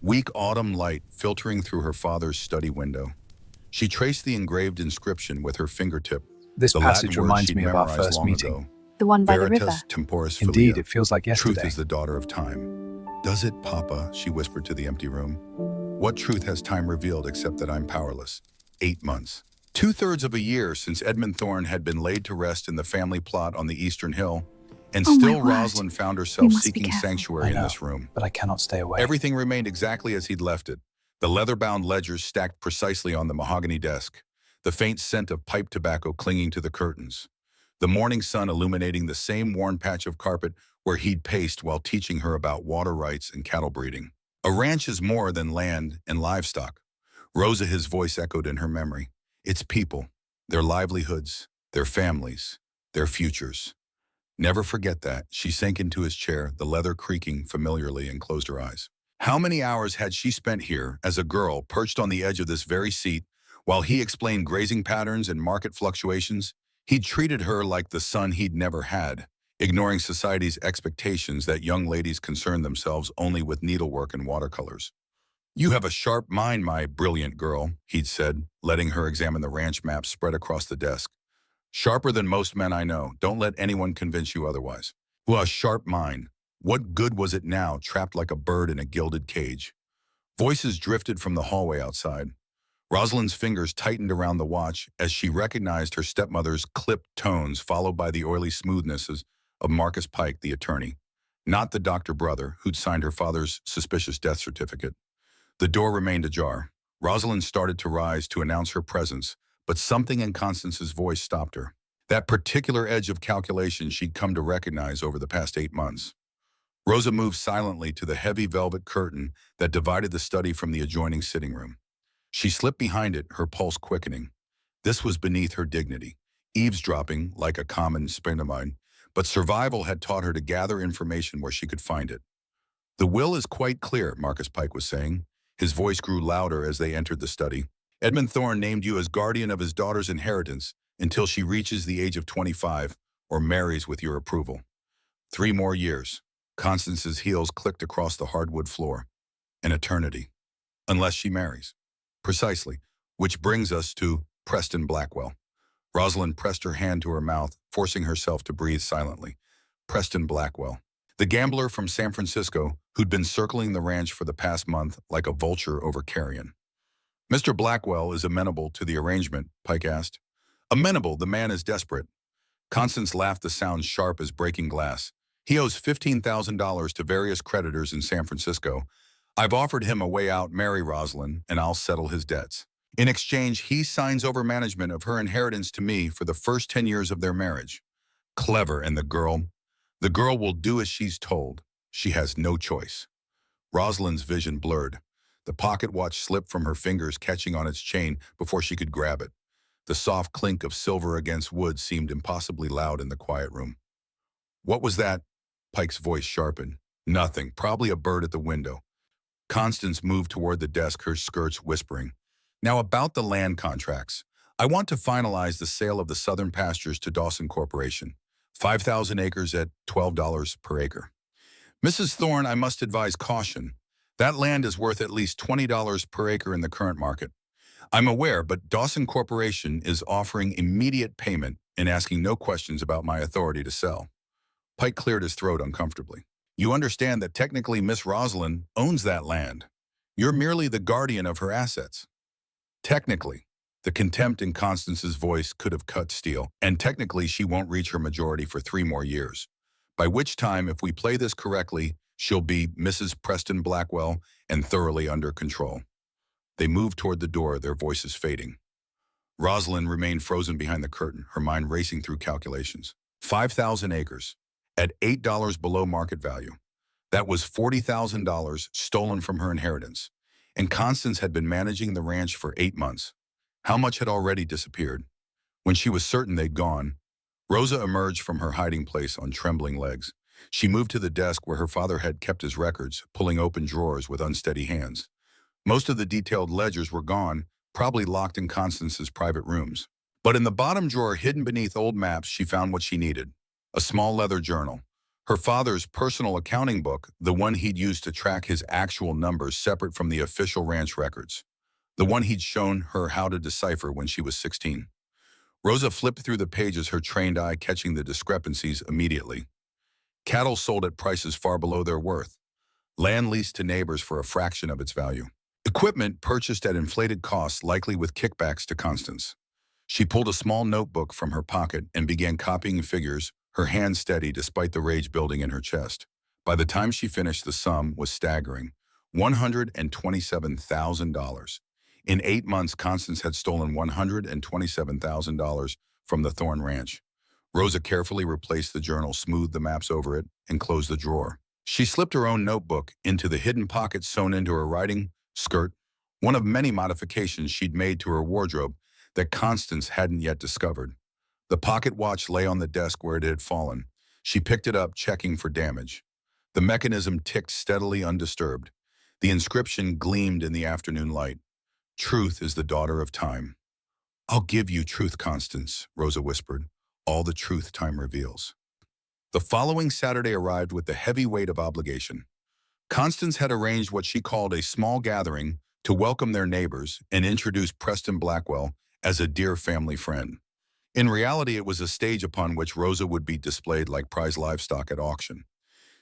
Weak autumn light filtering through her father's study window. She traced the engraved inscription with her fingertip, This the Latin passage word reminds she'd me of our memorized first long meeting. ago. The one by the Veritas river. temporis Indeed, filia. it feels like Truth yesterday. is the daughter of time. Does it, Papa? She whispered to the empty room. What truth has time revealed except that I'm powerless? 8 months. 2/3 of a year since Edmund Thorne had been laid to rest in the family plot on the Eastern Hill, and Oh my still word. Rosalind found We herself must be seeking careful. sanctuary I in know, this room. but I cannot stay away. Everything remained exactly as he'd left it. The leather-bound ledgers stacked precisely on the mahogany desk, the faint scent of pipe tobacco clinging to the curtains, the morning sun illuminating the same worn patch of carpet where he'd paced while teaching her about water rights and cattle breeding. A ranch is more than land and livestock. Rosa, his voice echoed in her memory. It's people, their livelihoods, their families, their futures. Never forget that. She sank into his chair, the leather creaking familiarly, and closed her eyes. How many hours had she spent here as a girl perched on the edge of this very seat while he explained grazing patterns and market fluctuations? He'd treated her like the son he'd never had, ignoring society's expectations that young ladies concern themselves only with needlework and watercolors. You have a sharp mind, my brilliant girl, he'd said, letting her examine the ranch maps spread across the desk. Sharper than most men I know. Don't let anyone convince you otherwise. Well, a sharp mind. What good was it now, trapped like a bird in a gilded cage? Voices drifted from the hallway outside. Rosalind's fingers tightened around the watch as she recognized her stepmother's clipped tones, followed by the oily smoothnesses of Marcus Pike, the attorney, not the doctor brother who'd signed her father's suspicious death certificate. The door remained ajar. Rosalind started to rise to announce her presence, but something in Constance's voice stopped her. That particular edge of calculation she'd come to recognize over the past 8 months. Rosa moved silently to the heavy velvet curtain that divided the study from the adjoining sitting room. She slipped behind it, her pulse quickening. This was beneath her dignity, eavesdropping like a common Spinamine, but survival had taught her to gather information where she could find it. The will is quite clear, Marcus Pike was saying. His voice grew louder as they entered the study. Edmund Thorne named you as guardian of his daughter's inheritance until she reaches the age of 25 or marries with your approval. 3 more years. Constance's heels clicked across the hardwood floor. An eternity. Unless she marries. Precisely. Which brings us to Preston Blackwell. Rosalind pressed her hand to her mouth, forcing herself to breathe silently. Preston Blackwell. The gambler from San Francisco who'd been circling the ranch for the past month like a vulture over carrion. Mr. Blackwell is amenable to the arrangement, Pike asked. Amenable, the man is desperate. Constance laughed, the sound sharp as breaking glass. He owes $15,000 to various creditors in San Francisco. I've offered him a way out, marry Rosalind, and I'll settle his debts. In exchange, he signs over management of her inheritance to me for the first 10 years of their marriage. Clever, and the girl will do as she's told. She has no choice. Rosalind's vision blurred. The pocket watch slipped from her fingers, catching on its chain before she could grab it. The soft clink of silver against wood seemed impossibly loud in the quiet room. What was that? Pike's voice sharpened. Nothing, probably a bird at the window. Constance moved toward the desk, her skirts whispering. Now about the land contracts. I want to finalize the sale of the southern pastures to Dawson Corporation. 5,000 acres at $12 per acre. Mrs. Thorne, I must advise caution. That land is worth at least $20 per acre in the current market. I'm aware, but Dawson Corporation is offering immediate payment and asking no questions about my authority to sell. Pike cleared his throat uncomfortably. You understand that technically Miss Rosalind owns that land. You're merely the guardian of her assets. Technically. The contempt in Constance's voice could have cut steel, and technically she won't reach her majority for 3 more years. By which time, if we play this correctly, she'll be Mrs. Preston Blackwell and thoroughly under control. They moved toward the door, their voices fading. Rosalind remained frozen behind the curtain, her mind racing through calculations. 5,000 acres, at $8 below market value. That was $40,000 stolen from her inheritance, and Constance had been managing the ranch for 8 months. How much had already disappeared? When she was certain they'd gone, Rosa emerged from her hiding place on trembling legs. She moved to the desk where her father had kept his records, pulling open drawers with unsteady hands. Most of the detailed ledgers were gone, probably locked in Constance's private rooms. But in the bottom drawer, hidden beneath old maps, she found what she needed. A small leather journal. Her father's personal accounting book, the one he'd used to track his actual numbers separate from the official ranch records. The one he'd shown her how to decipher when she was 16. Rosa flipped through the pages, her trained eye catching the discrepancies immediately. Cattle sold at prices far below their worth. Land leased to neighbors for a fraction of its value. Equipment purchased at inflated costs, likely with kickbacks to Constance. She pulled a small notebook from her pocket and began copying figures, her hand steady despite the rage building in her chest. By the time she finished, the sum was staggering: $127,000. In 8 months, Constance had stolen $127,000 from the Thorn Ranch. Rosa carefully replaced the journal, smoothed the maps over it, and closed the drawer. She slipped her own notebook into the hidden pocket sewn into her riding skirt, one of many modifications she'd made to her wardrobe that Constance hadn't yet discovered. The pocket watch lay on the desk where it had fallen. She picked it up, checking for damage. The mechanism ticked steadily, undisturbed. The inscription gleamed in the afternoon light. "Truth is the daughter of time." "I'll give you truth, Constance," Rosa whispered. "All the truth time reveals." The following Saturday arrived with the heavy weight of obligation. Constance had arranged what she called a small gathering to welcome their neighbors and introduce Preston Blackwell as a dear family friend. In reality, it was a stage upon which Rosa would be displayed like prize livestock at auction.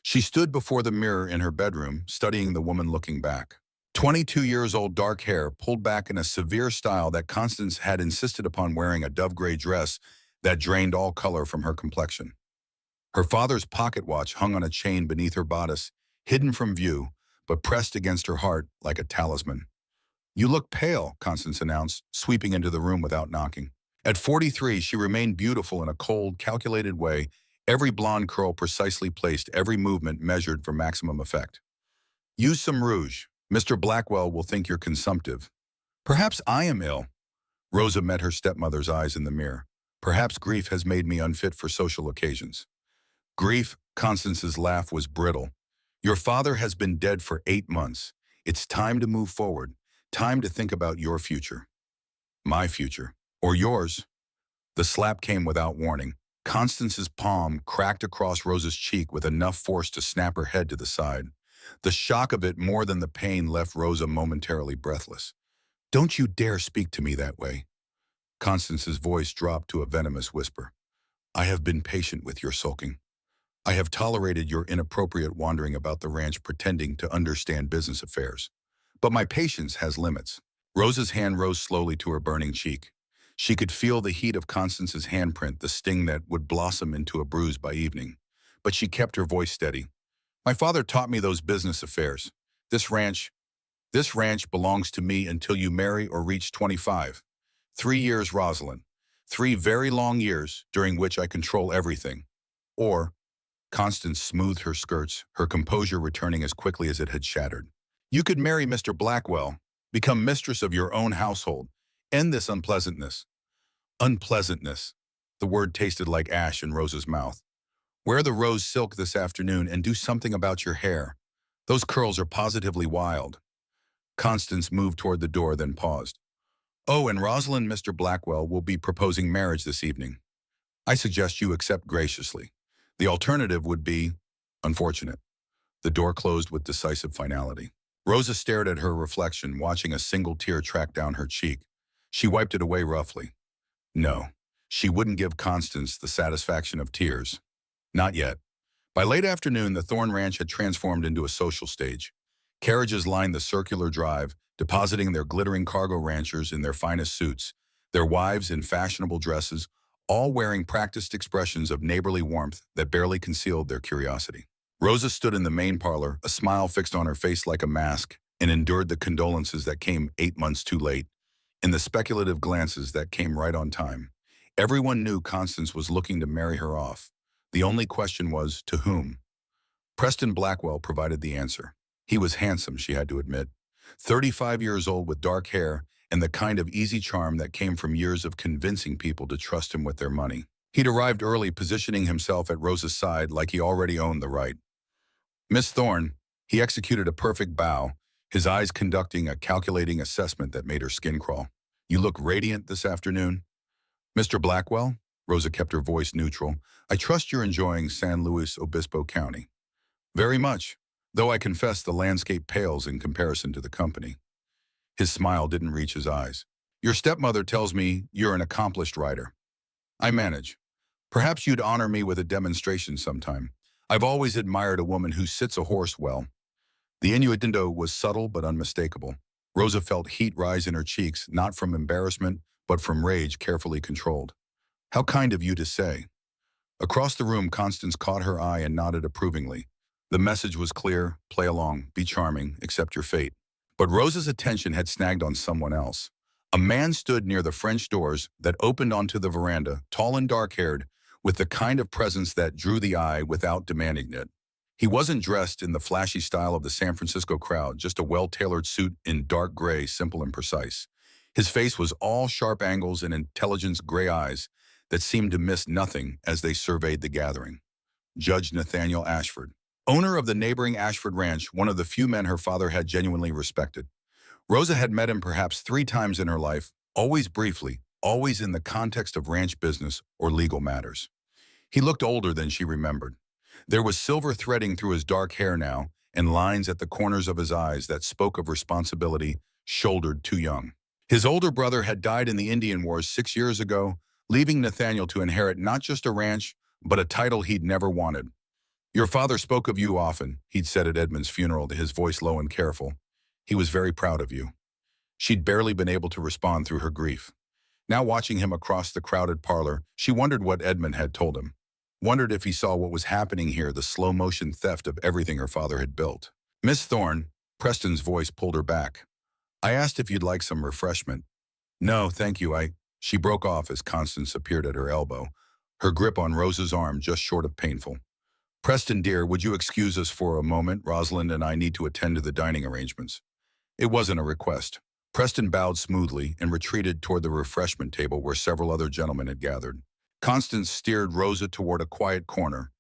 She stood before the mirror in her bedroom, studying the woman looking back. 22 years old, dark hair, pulled back in a severe style that Constance had insisted upon, wearing a dove-gray dress that drained all color from her complexion. Her father's pocket watch hung on a chain beneath her bodice, hidden from view, but pressed against her heart like a talisman. "You look pale," Constance announced, sweeping into the room without knocking. At 43, she remained beautiful in a cold, calculated way, every blonde curl precisely placed, every movement measured for maximum effect. "Use some rouge. Mr. Blackwell will think you're consumptive." "Perhaps I am ill." Rosa met her stepmother's eyes in the mirror. "Perhaps grief has made me unfit for social occasions." "Grief?" Constance's laugh was brittle. "Your father has been dead for 8 months. It's time to move forward. Time to think about your future." "My future. Or yours." The slap came without warning. Constance's palm cracked across Rosa's cheek with enough force to snap her head to the side. The shock of it, more than the pain, left Rosa momentarily breathless. "Don't you dare speak to me that way." Constance's voice dropped to a venomous whisper. "I have been patient with your sulking. I have tolerated your inappropriate wandering about the ranch pretending to understand business affairs. But my patience has limits." Rosa's hand rose slowly to her burning cheek. She could feel the heat of Constance's handprint, the sting that would blossom into a bruise by evening. But she kept her voice steady. "My father taught me those business affairs. This ranch belongs to me until you marry or reach 25. 3 years, Rosalind. 3 very long years during which I control everything. Or..." Constance smoothed her skirts, her composure returning as quickly as it had shattered. "You could marry Mr. Blackwell, become mistress of your own household, end this unpleasantness." Unpleasantness. The word tasted like ash in Rosa's mouth. "Wear the rose silk this afternoon and do something about your hair. Those curls are positively wild." Constance moved toward the door, then paused. "Oh, and Rosalind, Mr. Blackwell will be proposing marriage this evening. I suggest you accept graciously. The alternative would be unfortunate." The door closed with decisive finality. Rosa stared at her reflection, watching a single tear track down her cheek. She wiped it away roughly. No, she wouldn't give Constance the satisfaction of tears. Not yet. By late afternoon, the Thorn Ranch had transformed into a social stage. Carriages lined the circular drive, depositing their glittering cargo ranchers in their finest suits, their wives in fashionable dresses, all wearing practiced expressions of neighborly warmth that barely concealed their curiosity. Rosa stood in the main parlor, a smile fixed on her face like a mask, and endured the condolences that came 8 months too late, and the speculative glances that came right on time. Everyone knew Constance was looking to marry her off. The only question was, to whom? Preston Blackwell provided the answer. He was handsome, she had to admit. 35 years old with dark hair and the kind of easy charm that came from years of convincing people to trust him with their money. He'd arrived early, positioning himself at Rosa's side like he already owned the right. "Miss Thorne," he executed a perfect bow, his eyes conducting a calculating assessment that made her skin crawl. "You look radiant this afternoon." "Mr. Blackwell?" Rosa kept her voice neutral. I trust you're enjoying San Luis Obispo County. Very much, though I confess the landscape pales in comparison to the company. His smile didn't reach his eyes. Your stepmother tells me you're an accomplished rider. I manage. Perhaps you'd honor me with a demonstration sometime. I've always admired a woman who sits a horse well. The innuendo was subtle but unmistakable. Rosa felt heat rise in her cheeks, not from embarrassment, but from rage carefully controlled. How kind of you to say. Across the room, Constance caught her eye and nodded approvingly. The message was clear: play along, be charming, accept your fate. But Rosa's attention had snagged on someone else. A man stood near the French doors that opened onto the veranda, tall and dark-haired, with the kind of presence that drew the eye without demanding it. He wasn't dressed in the flashy style of the San Francisco crowd, just a well-tailored suit in dark gray, simple and precise. His face was all sharp angles and intelligent gray eyes that seemed to miss nothing as they surveyed the gathering. Judge Nathaniel Ashford, owner of the neighboring Ashford Ranch, one of the few men her father had genuinely respected. Rosa had met him perhaps 3 times in her life, always briefly, always in the context of ranch business or legal matters. He looked older than she remembered. There was silver threading through his dark hair now, and lines at the corners of his eyes that spoke of responsibility, shouldered too young. His older brother had died in the Indian Wars 6 years ago, leaving Nathaniel to inherit not just a ranch, but a title he'd never wanted. Your father spoke of you often, he'd said at Edmund's funeral, his voice low and careful. He was very proud of you. She'd barely been able to respond through her grief. Now watching him across the crowded parlor, she wondered what Edmund had told him. Wondered if he saw what was happening here, the slow-motion theft of everything her father had built. Miss Thorne, Preston's voice pulled her back. I asked if you'd like some refreshment. No, thank you, She broke off as Constance appeared at her elbow, her grip on Rosa's arm just short of painful. Preston, dear, would you excuse us for a moment? Rosalind and I need to attend to the dining arrangements. It wasn't a request. Preston bowed smoothly and retreated toward the refreshment table where several other gentlemen had gathered. Constance steered Rosa toward a quiet corner,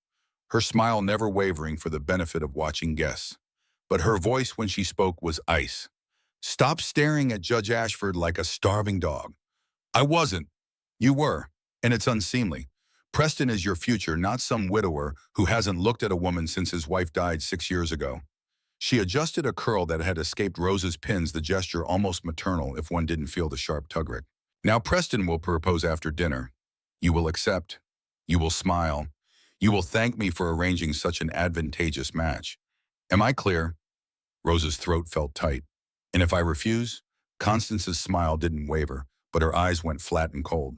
her smile never wavering for the benefit of watching guests. But her voice when she spoke was ice. Stop staring at Judge Ashford like a starving dog. I wasn't. You were, and it's unseemly. Preston is your future, not some widower who hasn't looked at a woman since his wife died 6 years ago. She adjusted a curl that had escaped Rosa's pins, the gesture almost maternal if one didn't feel the sharp tug. Now Preston will propose after dinner. You will accept. You will smile. You will thank me for arranging such an advantageous match. Am I clear? Rosa's throat felt tight. And if I refuse? Constance's smile didn't waver, but her eyes went flat and cold.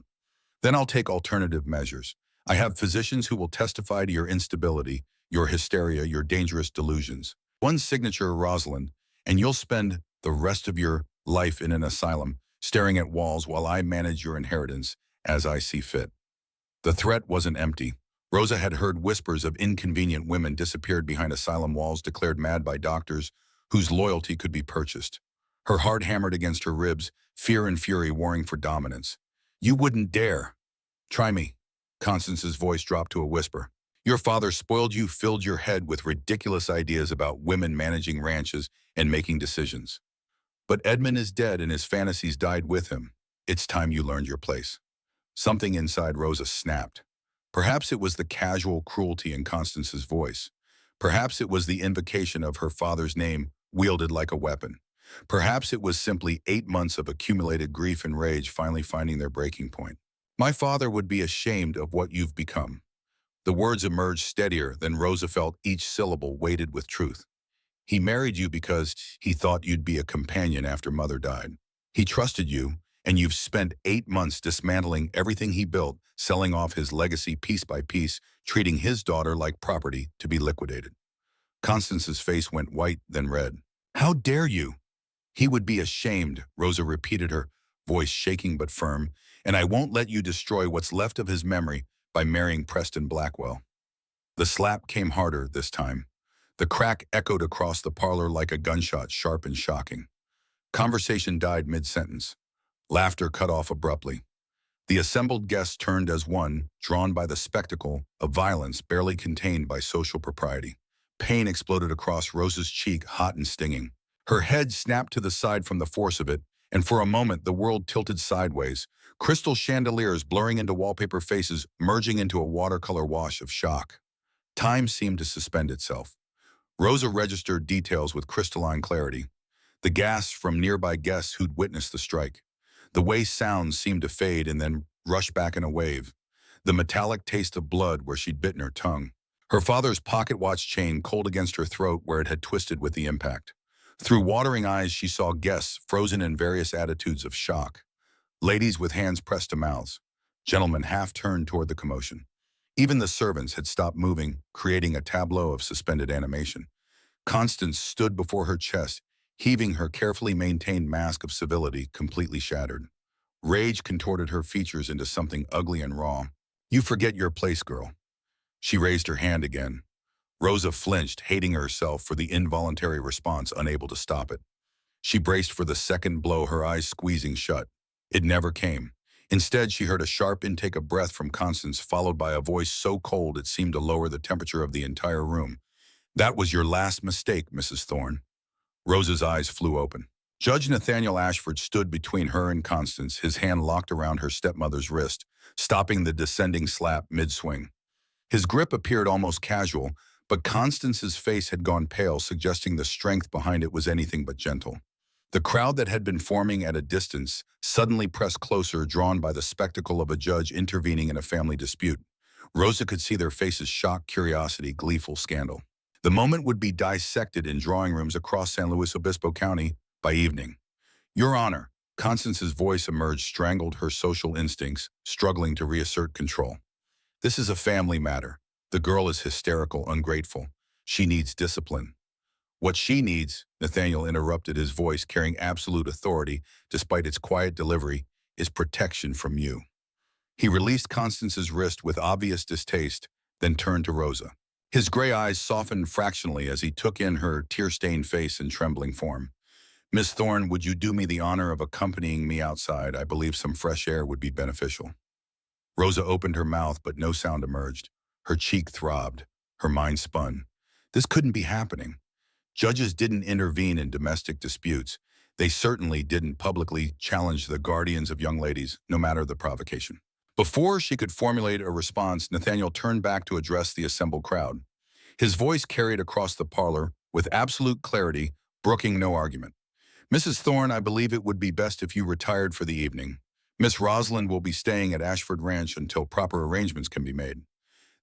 Then I'll take alternative measures. I have physicians who will testify to your instability, your hysteria, your dangerous delusions. One signature, Rosalind, and you'll spend the rest of your life in an asylum, staring at walls while I manage your inheritance as I see fit. The threat wasn't empty. Rosa had heard whispers of inconvenient women disappeared behind asylum walls, declared mad by doctors whose loyalty could be purchased. Her heart hammered against her ribs, fear and fury warring for dominance. You wouldn't dare. Try me. Constance's voice dropped to a whisper. Your father spoiled you, filled your head with ridiculous ideas about women managing ranches and making decisions. But Edmund is dead and his fantasies died with him. It's time you learned your place. Something inside Rosa snapped. Perhaps it was the casual cruelty in Constance's voice. Perhaps it was the invocation of her father's name wielded like a weapon. Perhaps it was simply 8 months of accumulated grief and rage finally finding their breaking point. My father would be ashamed of what you've become. The words emerged steadier than Rosa felt each syllable weighted with truth. He married you because he thought you'd be a companion after Mother died. He trusted you, and you've spent 8 months dismantling everything he built, selling off his legacy piece by piece, treating his daughter like property to be liquidated. Constance's face went white, then red. How dare you? He would be ashamed, Rosa repeated, her voice shaking but firm, and I won't let you destroy what's left of his memory by marrying Preston Blackwell. The slap came harder this time. The crack echoed across the parlor like a gunshot, sharp and shocking. Conversation died mid-sentence. Laughter cut off abruptly. The assembled guests turned as one, drawn by the spectacle of violence barely contained by social propriety. Pain exploded across Rosa's cheek, hot and stinging. Her head snapped to the side from the force of it, And for a moment, the world tilted sideways, crystal chandeliers blurring into wallpaper faces, merging into a watercolor wash of shock. Time seemed to suspend itself. Rosa registered details with crystalline clarity. The gasps from nearby guests who'd witnessed the strike. The way sounds seemed to fade and then rush back in a wave. The metallic taste of blood where she'd bitten her tongue. Her father's pocket watch chain cold against her throat where it had twisted with the impact. Through watering eyes, she saw guests frozen in various attitudes of shock. Ladies with hands pressed to mouths. Gentlemen half turned toward the commotion. Even the servants had stopped moving, creating a tableau of suspended animation. Constance stood before her chest, heaving her carefully maintained mask of civility completely shattered. Rage contorted her features into something ugly and raw. "You forget your place, girl." She raised her hand again. Rosa flinched, hating herself for the involuntary response, unable to stop it. She braced for the second blow, her eyes squeezing shut. It never came. Instead, she heard a sharp intake of breath from Constance, followed by a voice so cold it seemed to lower the temperature of the entire room. "That was your last mistake, Mrs. Thorne." Rosa's eyes flew open. Judge Nathaniel Ashford stood between her and Constance, his hand locked around her stepmother's wrist, stopping the descending slap mid-swing. His grip appeared almost casual, but Constance's face had gone pale, suggesting the strength behind it was anything but gentle. The crowd that had been forming at a distance suddenly pressed closer, drawn by the spectacle of a judge intervening in a family dispute. Rosa could see their faces: shock, curiosity, gleeful scandal. The moment would be dissected in drawing rooms across San Luis Obispo County by evening. "Your Honor," Constance's voice emerged, strangled her social instincts, struggling to reassert control. "This is a family matter. The girl is hysterical, ungrateful. She needs discipline." "What she needs," Nathaniel interrupted, his voice carrying absolute authority despite its quiet delivery, "is protection from you." He released Constance's wrist with obvious distaste, then turned to Rosa. His gray eyes softened fractionally as he took in her tear-stained face and trembling form. "Miss Thorne, would you do me the honor of accompanying me outside? I believe some fresh air would be beneficial." Rosa opened her mouth, but no sound emerged. Her cheek throbbed. Her mind spun. This couldn't be happening. Judges didn't intervene in domestic disputes. They certainly didn't publicly challenge the guardians of young ladies, no matter the provocation. Before she could formulate a response, Nathaniel turned back to address the assembled crowd. His voice carried across the parlor with absolute clarity, brooking no argument. "Mrs. Thorne, I believe it would be best if you retired for the evening. Miss Rosalind will be staying at Ashford Ranch until proper arrangements can be made."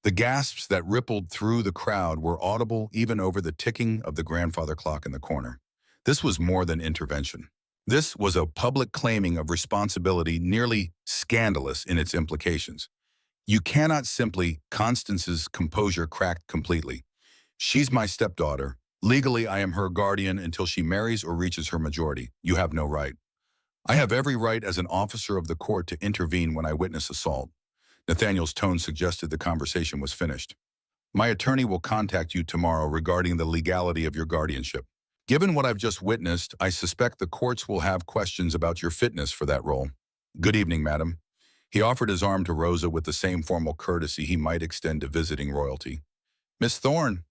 The gasps that rippled through the crowd were audible even over the ticking of the grandfather clock in the corner. This was more than intervention. This was a public claiming of responsibility, nearly scandalous in its implications. "You cannot simply—" Constance's composure cracked completely. "She's my stepdaughter. Legally, I am her guardian until she marries or reaches her majority. You have no right." "I have every right as an officer of the court to intervene when I witness assault." Nathaniel's tone suggested the conversation was finished. "My attorney will contact you tomorrow regarding the legality of your guardianship. Given what I've just witnessed, I suspect the courts will have questions about your fitness for that role. Good evening, madam." He offered his arm to Rosa with the same formal courtesy he might extend to visiting royalty. "Miss Thorne."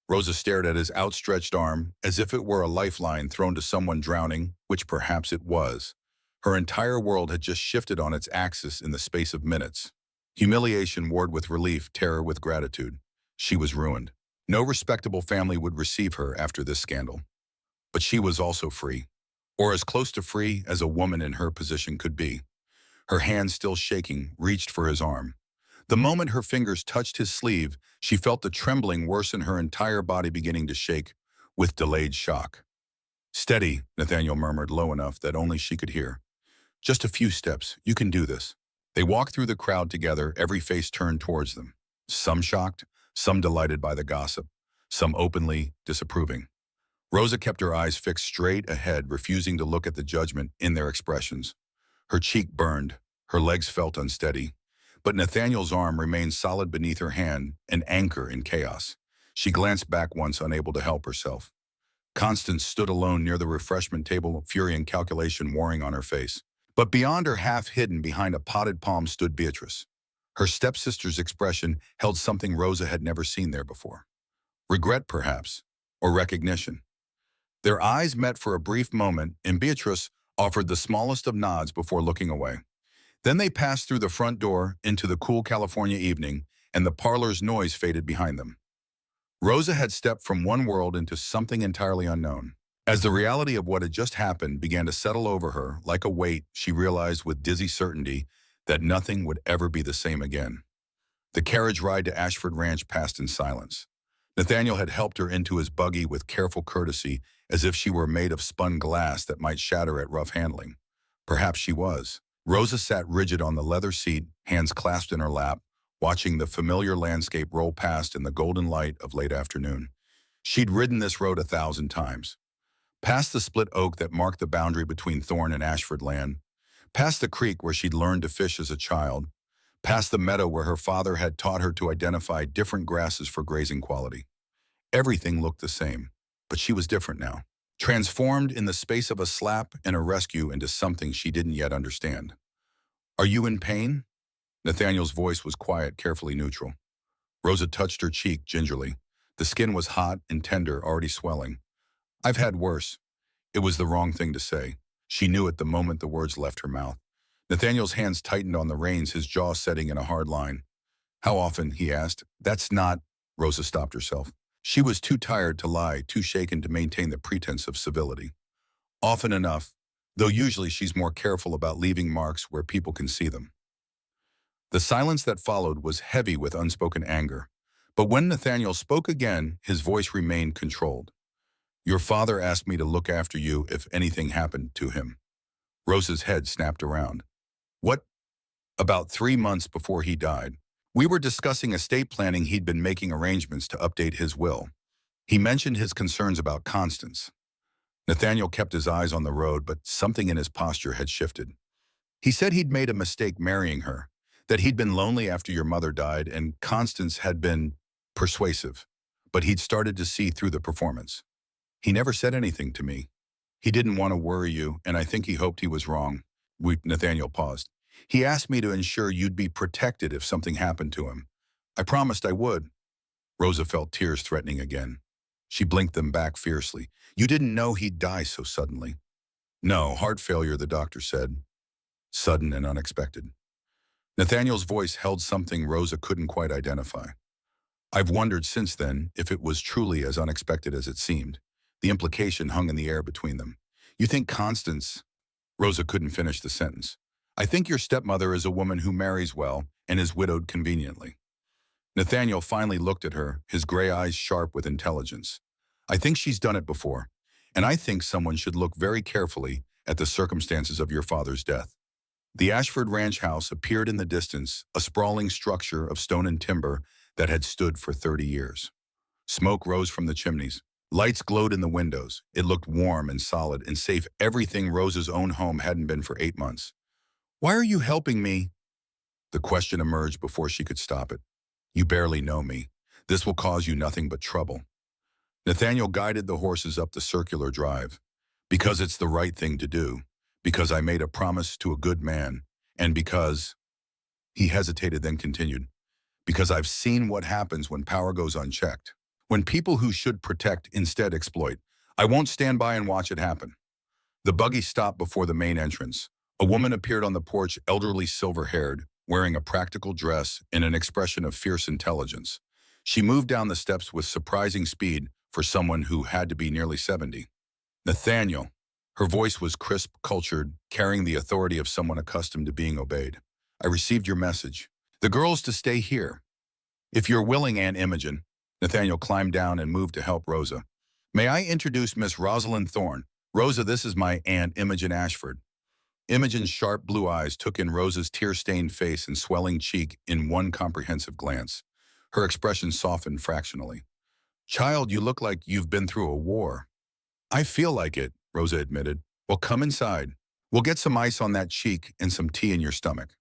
Rosa stared at his outstretched arm as if it were a lifeline thrown to someone drowning, which perhaps it was. Her entire world had just shifted on its axis in the space of minutes. Humiliation warred with relief, terror with gratitude. She was ruined. No respectable family would receive her after this scandal. But she was also free, or as close to free as a woman in her position could be. Her hand, still shaking, reached for his arm. The moment her fingers touched his sleeve, she felt the trembling worsen, her entire body beginning to shake with delayed shock. "Steady," Nathaniel murmured low enough that only she could hear. "Just a few steps. You can do this." They walked through the crowd together, every face turned towards them. Some shocked, some delighted by the gossip, some openly disapproving. Rosa kept her eyes fixed straight ahead, refusing to look at the judgment in their expressions. Her cheek burned, her legs felt unsteady. But Nathaniel's arm remained solid beneath her hand, an anchor in chaos. She glanced back once, unable to help herself. Constance stood alone near the refreshment table, fury and calculation warring on her face. But beyond her, half hidden behind a potted palm, stood Beatrice. Her stepsister's expression held something Rosa had never seen there before. Regret, perhaps, or recognition. Their eyes met for a brief moment, and Beatrice, offered the smallest of nods before looking away. Then they passed through the front door into the cool California evening, and the parlor's noise faded behind them. Rosa had stepped from one world into something entirely unknown. As the reality of what had just happened began to settle over her like a weight, she realized with dizzy certainty that nothing would ever be the same again. The carriage ride to Ashford Ranch passed in silence. Nathaniel had helped her into his buggy with careful courtesy, as if she were made of spun glass that might shatter at rough handling. Perhaps she was. Rosa sat rigid on the leather seat, hands clasped in her lap, watching the familiar landscape roll past in the golden light of late afternoon. She'd ridden this road 1,000 times. Past the split oak that marked the boundary between Thorne and Ashford land, past the creek where she'd learned to fish as a child, past the meadow where her father had taught her to identify different grasses for grazing quality. Everything looked the same, but she was different now, transformed in the space of a slap and a rescue into something she didn't yet understand. "Are you in pain?" Nathaniel's voice was quiet, carefully neutral. Rosa touched her cheek gingerly. The skin was hot and tender, already swelling. "I've had worse." It was the wrong thing to say. She knew it the moment the words left her mouth. Nathaniel's hands tightened on the reins, his jaw setting in a hard line. "How often?" he asked. "That's not—" Rosa stopped herself. She was too tired to lie, too shaken to maintain the pretense of civility. "Often enough, though usually she's more careful about leaving marks where people can see them." The silence that followed was heavy with unspoken anger. But when Nathaniel spoke again, his voice remained controlled. "Your father asked me to look after you if anything happened to him." Rosa's head snapped around. "What? About 3 months before he died. We were discussing estate planning. He'd been making arrangements to update his will. He mentioned his concerns about Constance." Nathaniel kept his eyes on the road, but something in his posture had shifted. "He said he'd made a mistake marrying her, that he'd been lonely after your mother died, and Constance had been persuasive, but he'd started to see through the performance. He never said anything to me. He didn't want to worry you, and I think he hoped he was wrong." Nathaniel paused. "He asked me to ensure you'd be protected if something happened to him. I promised I would." Rosa felt tears threatening again. She blinked them back fiercely. "You didn't know he'd die so suddenly." "No, heart failure," the doctor said. "Sudden and unexpected." Nathaniel's voice held something Rosa couldn't quite identify. "I've wondered since then if it was truly as unexpected as it seemed." The implication hung in the air between them. "You think Constance—" Rosa couldn't finish the sentence. "I think your stepmother is a woman who marries well and is widowed conveniently." Nathaniel finally looked at her, his gray eyes sharp with intelligence. "I think she's done it before, and I think someone should look very carefully at the circumstances of your father's death." The Ashford Ranch house appeared in the distance, a sprawling structure of stone and timber that had stood for 30 years. Smoke rose from the chimneys. Lights glowed in the windows. It looked warm and solid and safe, everything Rosa's own home hadn't been for 8 months. "Why are you helping me?" The question emerged before she could stop it. "You barely know me. This will cause you nothing but trouble." Nathaniel guided the horses up the circular drive. "Because it's the right thing to do. Because I made a promise to a good man. And because—" He hesitated, then continued. "Because I've seen what happens when power goes unchecked. When people who should protect instead exploit. I won't stand by and watch it happen." The buggy stopped before the main entrance. A woman appeared on the porch, elderly, silver-haired, wearing a practical dress and an expression of fierce intelligence. She moved down the steps with surprising speed for someone who had to be nearly 70. "Nathaniel." Her voice was crisp, cultured, carrying the authority of someone accustomed to being obeyed. "I received your message. The girl's to stay here. If you're willing, Aunt Imogen." Nathaniel climbed down and moved to help Rosa. "May I introduce Miss Rosalind Thorne? Rosa, this is my Aunt Imogen Ashford." Imogen's sharp blue eyes took in Rosa's tear-stained face and swelling cheek in one comprehensive glance. Her expression softened fractionally. "Child, you look like you've been through a war." "I feel like it," Rosa admitted. "Well, come inside. We'll get some ice on that cheek and some tea in your stomach.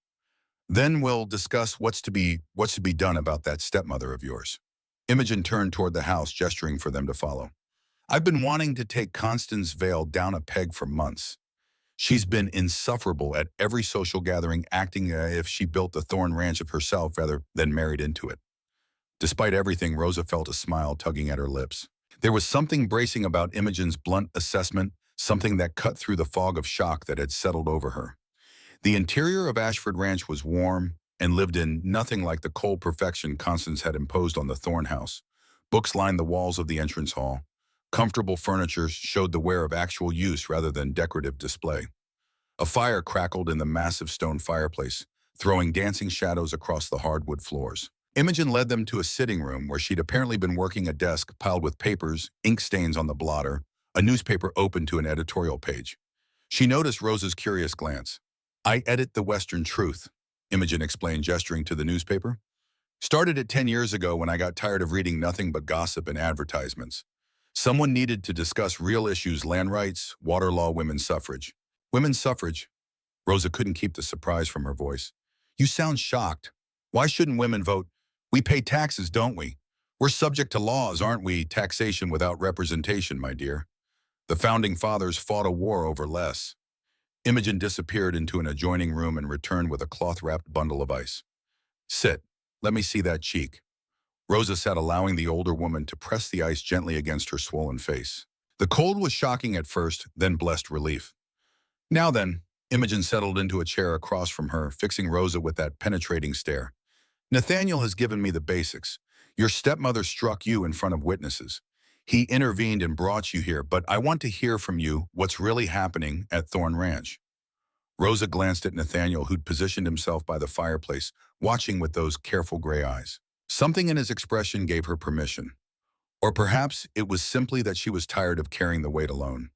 Then we'll discuss what's to be done about that stepmother of yours." Imogen turned toward the house, gesturing for them to follow. "I've been wanting to take Constance Vale down a peg for months. She's been insufferable at every social gathering, acting as if she built the Thorne Ranch of herself rather than married into it." Despite everything, Rosa felt a smile tugging at her lips. There was something bracing about Imogen's blunt assessment, something that cut through the fog of shock that had settled over her. The interior of Ashford Ranch was warm and lived in nothing like the cold perfection Constance had imposed on the Thorne house. Books lined the walls of the entrance hall. Comfortable furniture showed the wear of actual use rather than decorative display. A fire crackled in the massive stone fireplace, throwing dancing shadows across the hardwood floors. Imogen led them to a sitting room where she'd apparently been working a desk piled with papers, ink stains on the blotter, a newspaper open to an editorial page. She noticed Rosa's curious glance. "I edit the Western Truth," Imogen explained, gesturing to the newspaper. "Started it 10 years ago when I got tired of reading nothing but gossip and advertisements. Someone needed to discuss real issues: land rights, water law, women's suffrage." "Women's suffrage?" Rosa couldn't keep the surprise from her voice. "You sound shocked. Why shouldn't women vote? We pay taxes, don't we? We're subject to laws, aren't we? Taxation without representation, my dear. The founding fathers fought a war over less." Imogen disappeared into an adjoining room and returned with a cloth-wrapped bundle of ice. "Sit. Let me see that cheek." Rosa sat, allowing the older woman to press the ice gently against her swollen face. The cold was shocking at first, then blessed relief. "Now then," Imogen settled into a chair across from her, fixing Rosa with that penetrating stare. "Nathaniel has given me the basics. Your stepmother struck you in front of witnesses. He intervened and brought you here, but I want to hear from you what's really happening at Thorne Ranch." Rosa glanced at Nathaniel, who'd positioned himself by the fireplace, watching with those careful gray eyes. Something in his expression gave her permission. Or perhaps it was simply that she was tired of carrying the weight alone.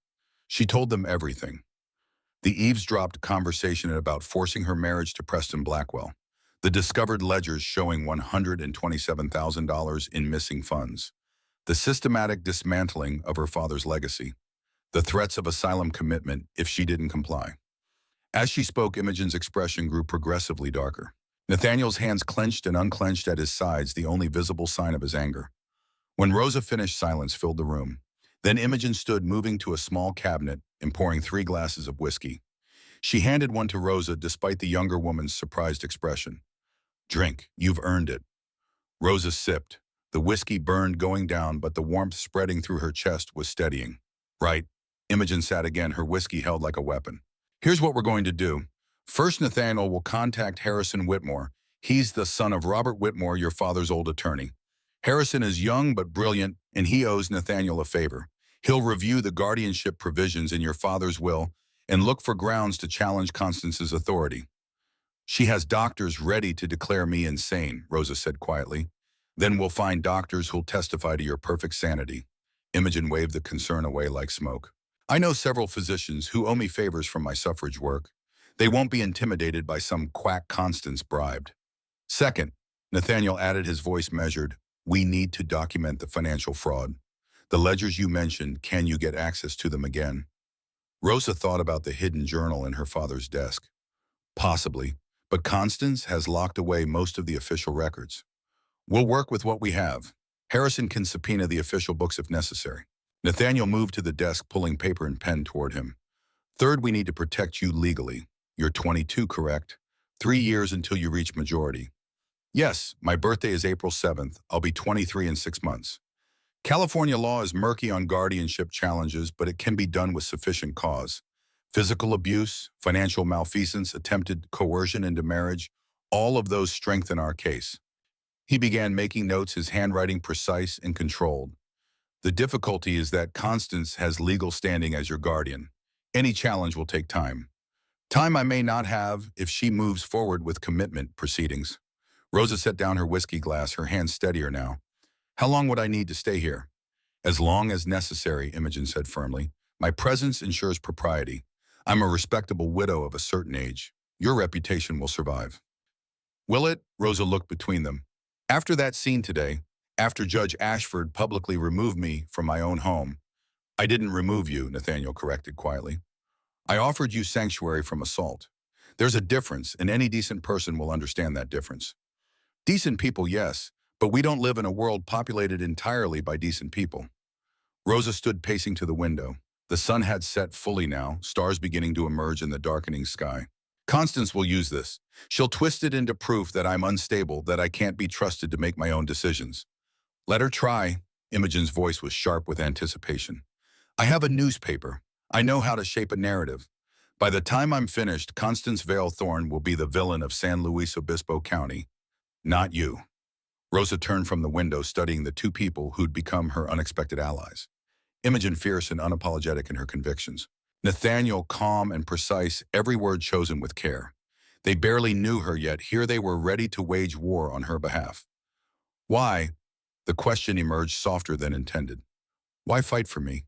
She told them everything. The eavesdropped conversation about forcing her marriage to Preston Blackwell. The discovered ledgers showing $127,000 in missing funds. The systematic dismantling of her father's legacy. The threats of asylum commitment if she didn't comply. As she spoke, Imogen's expression grew progressively darker. Nathaniel's hands clenched and unclenched at his sides, the only visible sign of his anger. When Rosa finished, silence filled the room. Then Imogen stood, moving to a small cabinet and pouring 3 glasses of whiskey. She handed one to Rosa, despite the younger woman's surprised expression. "Drink, you've earned it." Rosa sipped. The whiskey burned going down, but the warmth spreading through her chest was steadying. "Right." Imogen sat again, her whiskey held like a weapon. "Here's what we're going to do. First, Nathaniel will contact Harrison Whitmore. He's the son of Robert Whitmore, your father's old attorney. Harrison is young but brilliant, and he owes Nathaniel a favor. He'll review the guardianship provisions in your father's will and look for grounds to challenge Constance's authority." "She has doctors ready to declare me insane," Rosa said quietly. "Then we'll find doctors who'll testify to your perfect sanity." Imogen waved the concern away like smoke. "I know several physicians who owe me favors from my suffrage work. They won't be intimidated by some quack Constance bribed." "Second," Nathaniel added, his voice measured, "we need to document the financial fraud. The ledgers you mentioned, can you get access to them again?" Rosa thought about the hidden journal in her father's desk. "Possibly. But Constance has locked away most of the official records. We'll work with what we have. Harrison can subpoena the official books if necessary." Nathaniel moved to the desk, pulling paper and pen toward him. "Third, we need to protect you legally. You're 22, correct? 3 years until you reach majority." "Yes, my birthday is April 7th. I'll be 23 in 6 months. California law is murky on guardianship challenges, but it can be done with sufficient cause. Physical abuse, financial malfeasance, attempted coercion into marriage, all of those strengthen our case." He began making notes, his handwriting precise and controlled. "The difficulty is that Constance has legal standing as your guardian. Any challenge will take time. Time I may not have if she moves forward with commitment proceedings." Rosa set down her whiskey glass, her hands steadier now. "How long would I need to stay here?" "As long as necessary," Imogen said firmly. "My presence ensures propriety. I'm a respectable widow of a certain age. Your reputation will survive." "Will it?" Rosa looked between them. "After that scene today, after Judge Ashford publicly removed me from my own home—" "I didn't remove you," Nathaniel corrected quietly. "I offered you sanctuary from assault. There's a difference, and any decent person will understand that difference." "Decent people, yes, but we don't live in a world populated entirely by decent people." Rosa stood pacing to the window. The sun had set fully now, stars beginning to emerge in the darkening sky. "Constance will use this. She'll twist it into proof that I'm unstable, that I can't be trusted to make my own decisions." "Let her try." Imogen's voice was sharp with anticipation. "I have a newspaper. I know how to shape a narrative. By the time I'm finished, Constance Vale Thorne will be the villain of San Luis Obispo County, not you. Rosa turned from the window, studying the two people who'd become her unexpected allies. Imogen fierce and unapologetic in her convictions. Nathaniel calm and precise, every word chosen with care. They barely knew her yet, here they were ready to wage war on her behalf. Why? The question emerged softer than intended. Why fight for me?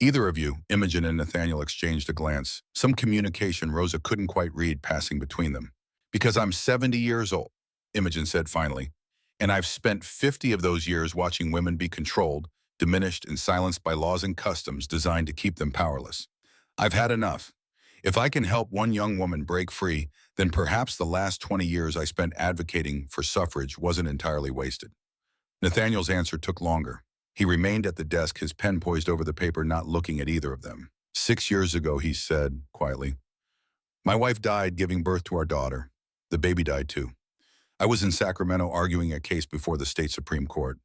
Either of you, Imogen and Nathaniel exchanged a glance, some communication Rosa couldn't quite read passing between them. Because I'm 70 years old, Imogen said finally, and I've spent 50 of those years watching women be controlled, diminished, and silenced by laws and customs designed to keep them powerless. I've had enough. If I can help one young woman break free, then perhaps the last 20 years I spent advocating for suffrage wasn't entirely wasted. Nathaniel's answer took longer. He remained at the desk, his pen poised over the paper, not looking at either of them. 6 years ago, he said, quietly, my wife died giving birth to our daughter. The baby died too. I was in Sacramento arguing a case before the state Supreme Court.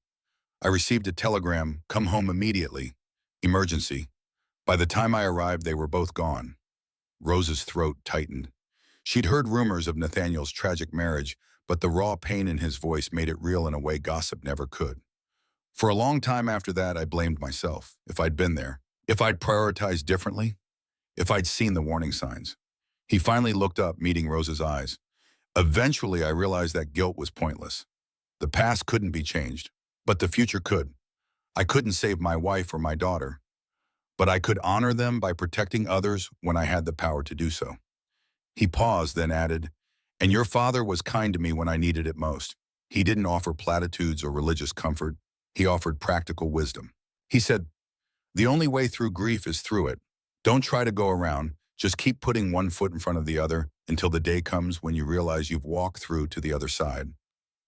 I received a telegram, come home immediately. Emergency. By the time I arrived, they were both gone. Rosa's throat tightened. She'd heard rumors of Nathaniel's tragic marriage, but the raw pain in his voice made it real in a way gossip never could. For a long time after that, I blamed myself. If I'd been there, if I'd prioritized differently, if I'd seen the warning signs. He finally looked up, meeting Rosa's eyes. Eventually, I realized that guilt was pointless. The past couldn't be changed, but the future could. I couldn't save my wife or my daughter, but I could honor them by protecting others when I had the power to do so. He paused, then added, and your father was kind to me when I needed it most. He didn't offer platitudes or religious comfort. He offered practical wisdom. He said, the only way through grief is through it. Don't try to go around. Just keep putting one foot in front of the other until the day comes when you realize you've walked through to the other side.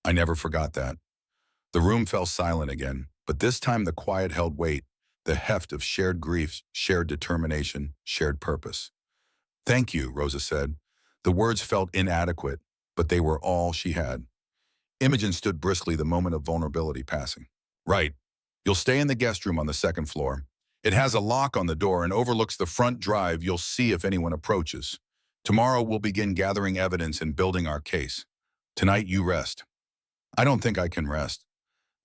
I never forgot that. The room fell silent again, but this time the quiet held weight, the heft of shared griefs, shared determination, shared purpose. Thank you, Rosa said. The words felt inadequate, but they were all she had. Imogen stood briskly, the moment of vulnerability passing. Right. You'll stay in the guest room on the second floor. It has a lock on the door and overlooks the front drive. You'll see if anyone approaches. Tomorrow we'll begin gathering evidence and building our case. Tonight you rest. I don't think I can rest.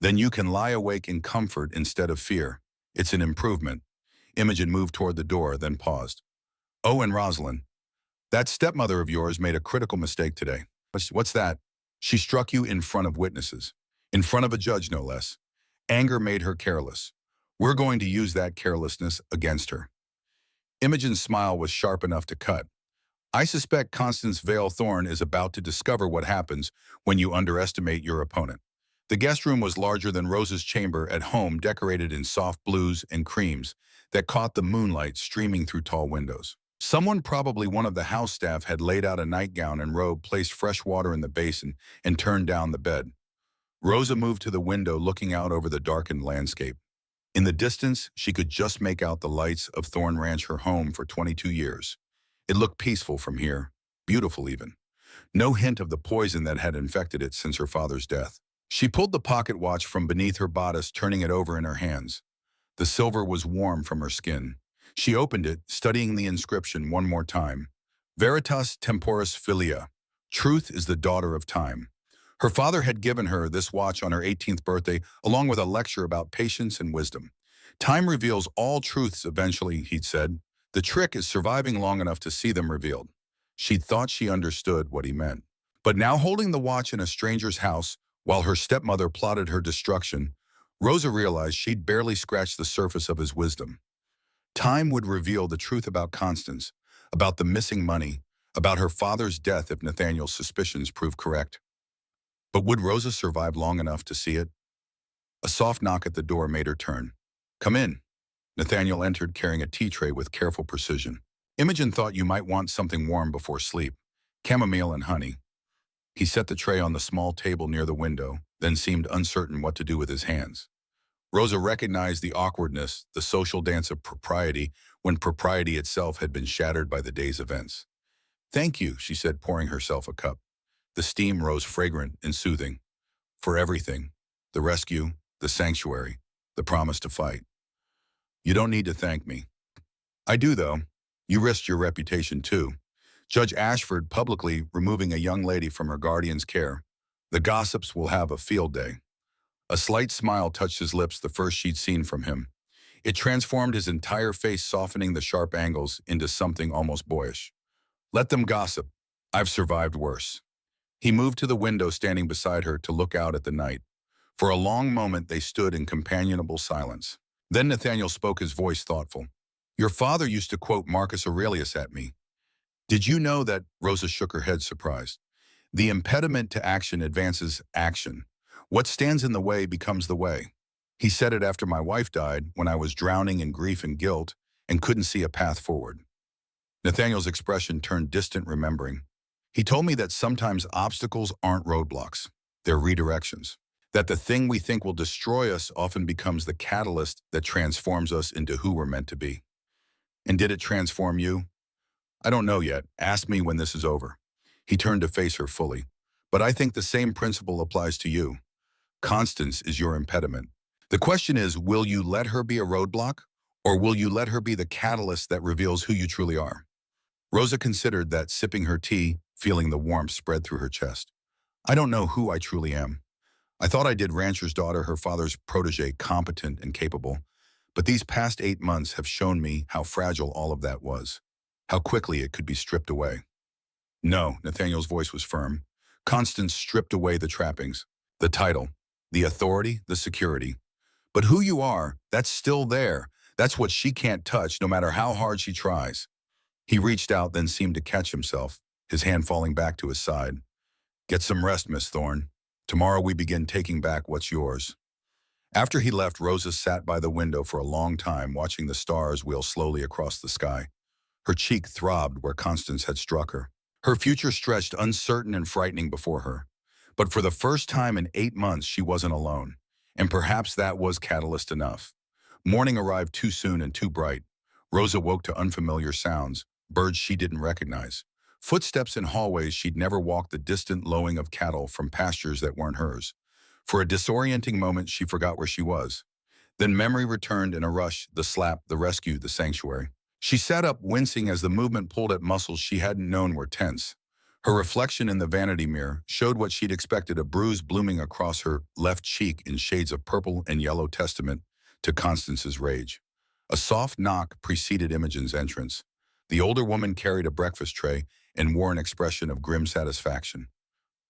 Then you can lie awake in comfort instead of fear. It's an improvement. Imogen moved toward the door, then paused. Oh, and Rosalind, that stepmother of yours made a critical mistake today. What's that? She struck you in front of witnesses. In front of a judge, no less. Anger made her careless. We're going to use that carelessness against her. Imogen's smile was sharp enough to cut. I suspect Constance Vale Thorne is about to discover what happens when you underestimate your opponent. The guest room was larger than Rosa's chamber at home, decorated in soft blues and creams that caught the moonlight streaming through tall windows. Someone, probably one of the house staff, had laid out a nightgown and robe, placed fresh water in the basin, and turned down the bed. Rosa moved to the window, looking out over the darkened landscape. In the distance, she could just make out the lights of Thorne Ranch, her home for 22 years. It looked peaceful from here, beautiful even. No hint of the poison that had infected it since her father's death. She pulled the pocket watch from beneath her bodice, turning it over in her hands. The silver was warm from her skin. She opened it, studying the inscription one more time. Veritas temporis filia. Truth is the daughter of time. Her father had given her this watch on her 18th birthday, along with a lecture about patience and wisdom. Time reveals all truths eventually, he'd said. The trick is surviving long enough to see them revealed. She'd thought she understood what he meant. But now, holding the watch in a stranger's house, while her stepmother plotted her destruction, Rosa realized she'd barely scratched the surface of his wisdom. Time would reveal the truth about Constance, about the missing money, about her father's death if Nathaniel's suspicions proved correct. But would Rosa survive long enough to see it? A soft knock at the door made her turn. Come in. Nathaniel entered, carrying a tea tray with careful precision. Imogen thought you might want something warm before sleep. Chamomile and honey. He set the tray on the small table near the window, then seemed uncertain what to do with his hands. Rosa recognized the awkwardness, the social dance of propriety, when propriety itself had been shattered by the day's events. Thank you, she said, pouring herself a cup. The steam rose fragrant and soothing. For everything. The rescue, the sanctuary, the promise to fight. You don't need to thank me. I do, though. You risked your reputation, too. Judge Ashford publicly removing a young lady from her guardian's care. The gossips will have a field day. A slight smile touched his lips the first she'd seen from him. It transformed his entire face, softening the sharp angles into something almost boyish. Let them gossip. I've survived worse. He moved to the window, standing beside her to look out at the night. For a long moment, they stood in companionable silence. Then Nathaniel spoke, his voice thoughtful. Your father used to quote Marcus Aurelius at me. Did you know that? Rosa shook her head, surprised. The impediment to action advances action. What stands in the way becomes the way. He said it after my wife died, when I was drowning in grief and guilt and couldn't see a path forward. Nathaniel's expression turned distant, remembering. He told me that sometimes obstacles aren't roadblocks, they're redirections. That the thing we think will destroy us often becomes the catalyst that transforms us into who we're meant to be. And did it transform you? I don't know yet. Ask me when this is over. He turned to face her fully. But I think the same principle applies to you. Constance is your impediment. The question is, will you let her be a roadblock, or will you let her be the catalyst that reveals who you truly are? Rosa considered that, sipping her tea, feeling the warmth spread through her chest. I don't know who I truly am. I thought I did rancher's daughter, her father's protege, competent and capable. But these past 8 months have shown me how fragile all of that was, how quickly it could be stripped away. No, Nathaniel's voice was firm. Constance stripped away the trappings, the title, the authority, the security. But who you are, that's still there. That's what she can't touch, no matter how hard she tries. He reached out, then seemed to catch himself, his hand falling back to his side. Get some rest, Miss Thorne. Tomorrow we begin taking back what's yours. After he left, Rosa sat by the window for a long time, watching the stars wheel slowly across the sky. Her cheek throbbed where Constance had struck her. Her future stretched uncertain and frightening before her. But for the first time in 8 months, she wasn't alone. And perhaps that was catalyst enough. Morning arrived too soon and too bright. Rosa woke to unfamiliar sounds, birds she didn't recognize. Footsteps in hallways she'd never walked, the distant lowing of cattle from pastures that weren't hers. For a disorienting moment, she forgot where she was. Then memory returned in a rush, the slap, the rescue, the sanctuary. She sat up, wincing as the movement pulled at muscles she hadn't known were tense. Her reflection in the vanity mirror showed what she'd expected, a bruise blooming across her left cheek in shades of purple and yellow, testament to Constance's rage. A soft knock preceded Imogen's entrance. The older woman carried a breakfast tray and wore an expression of grim satisfaction.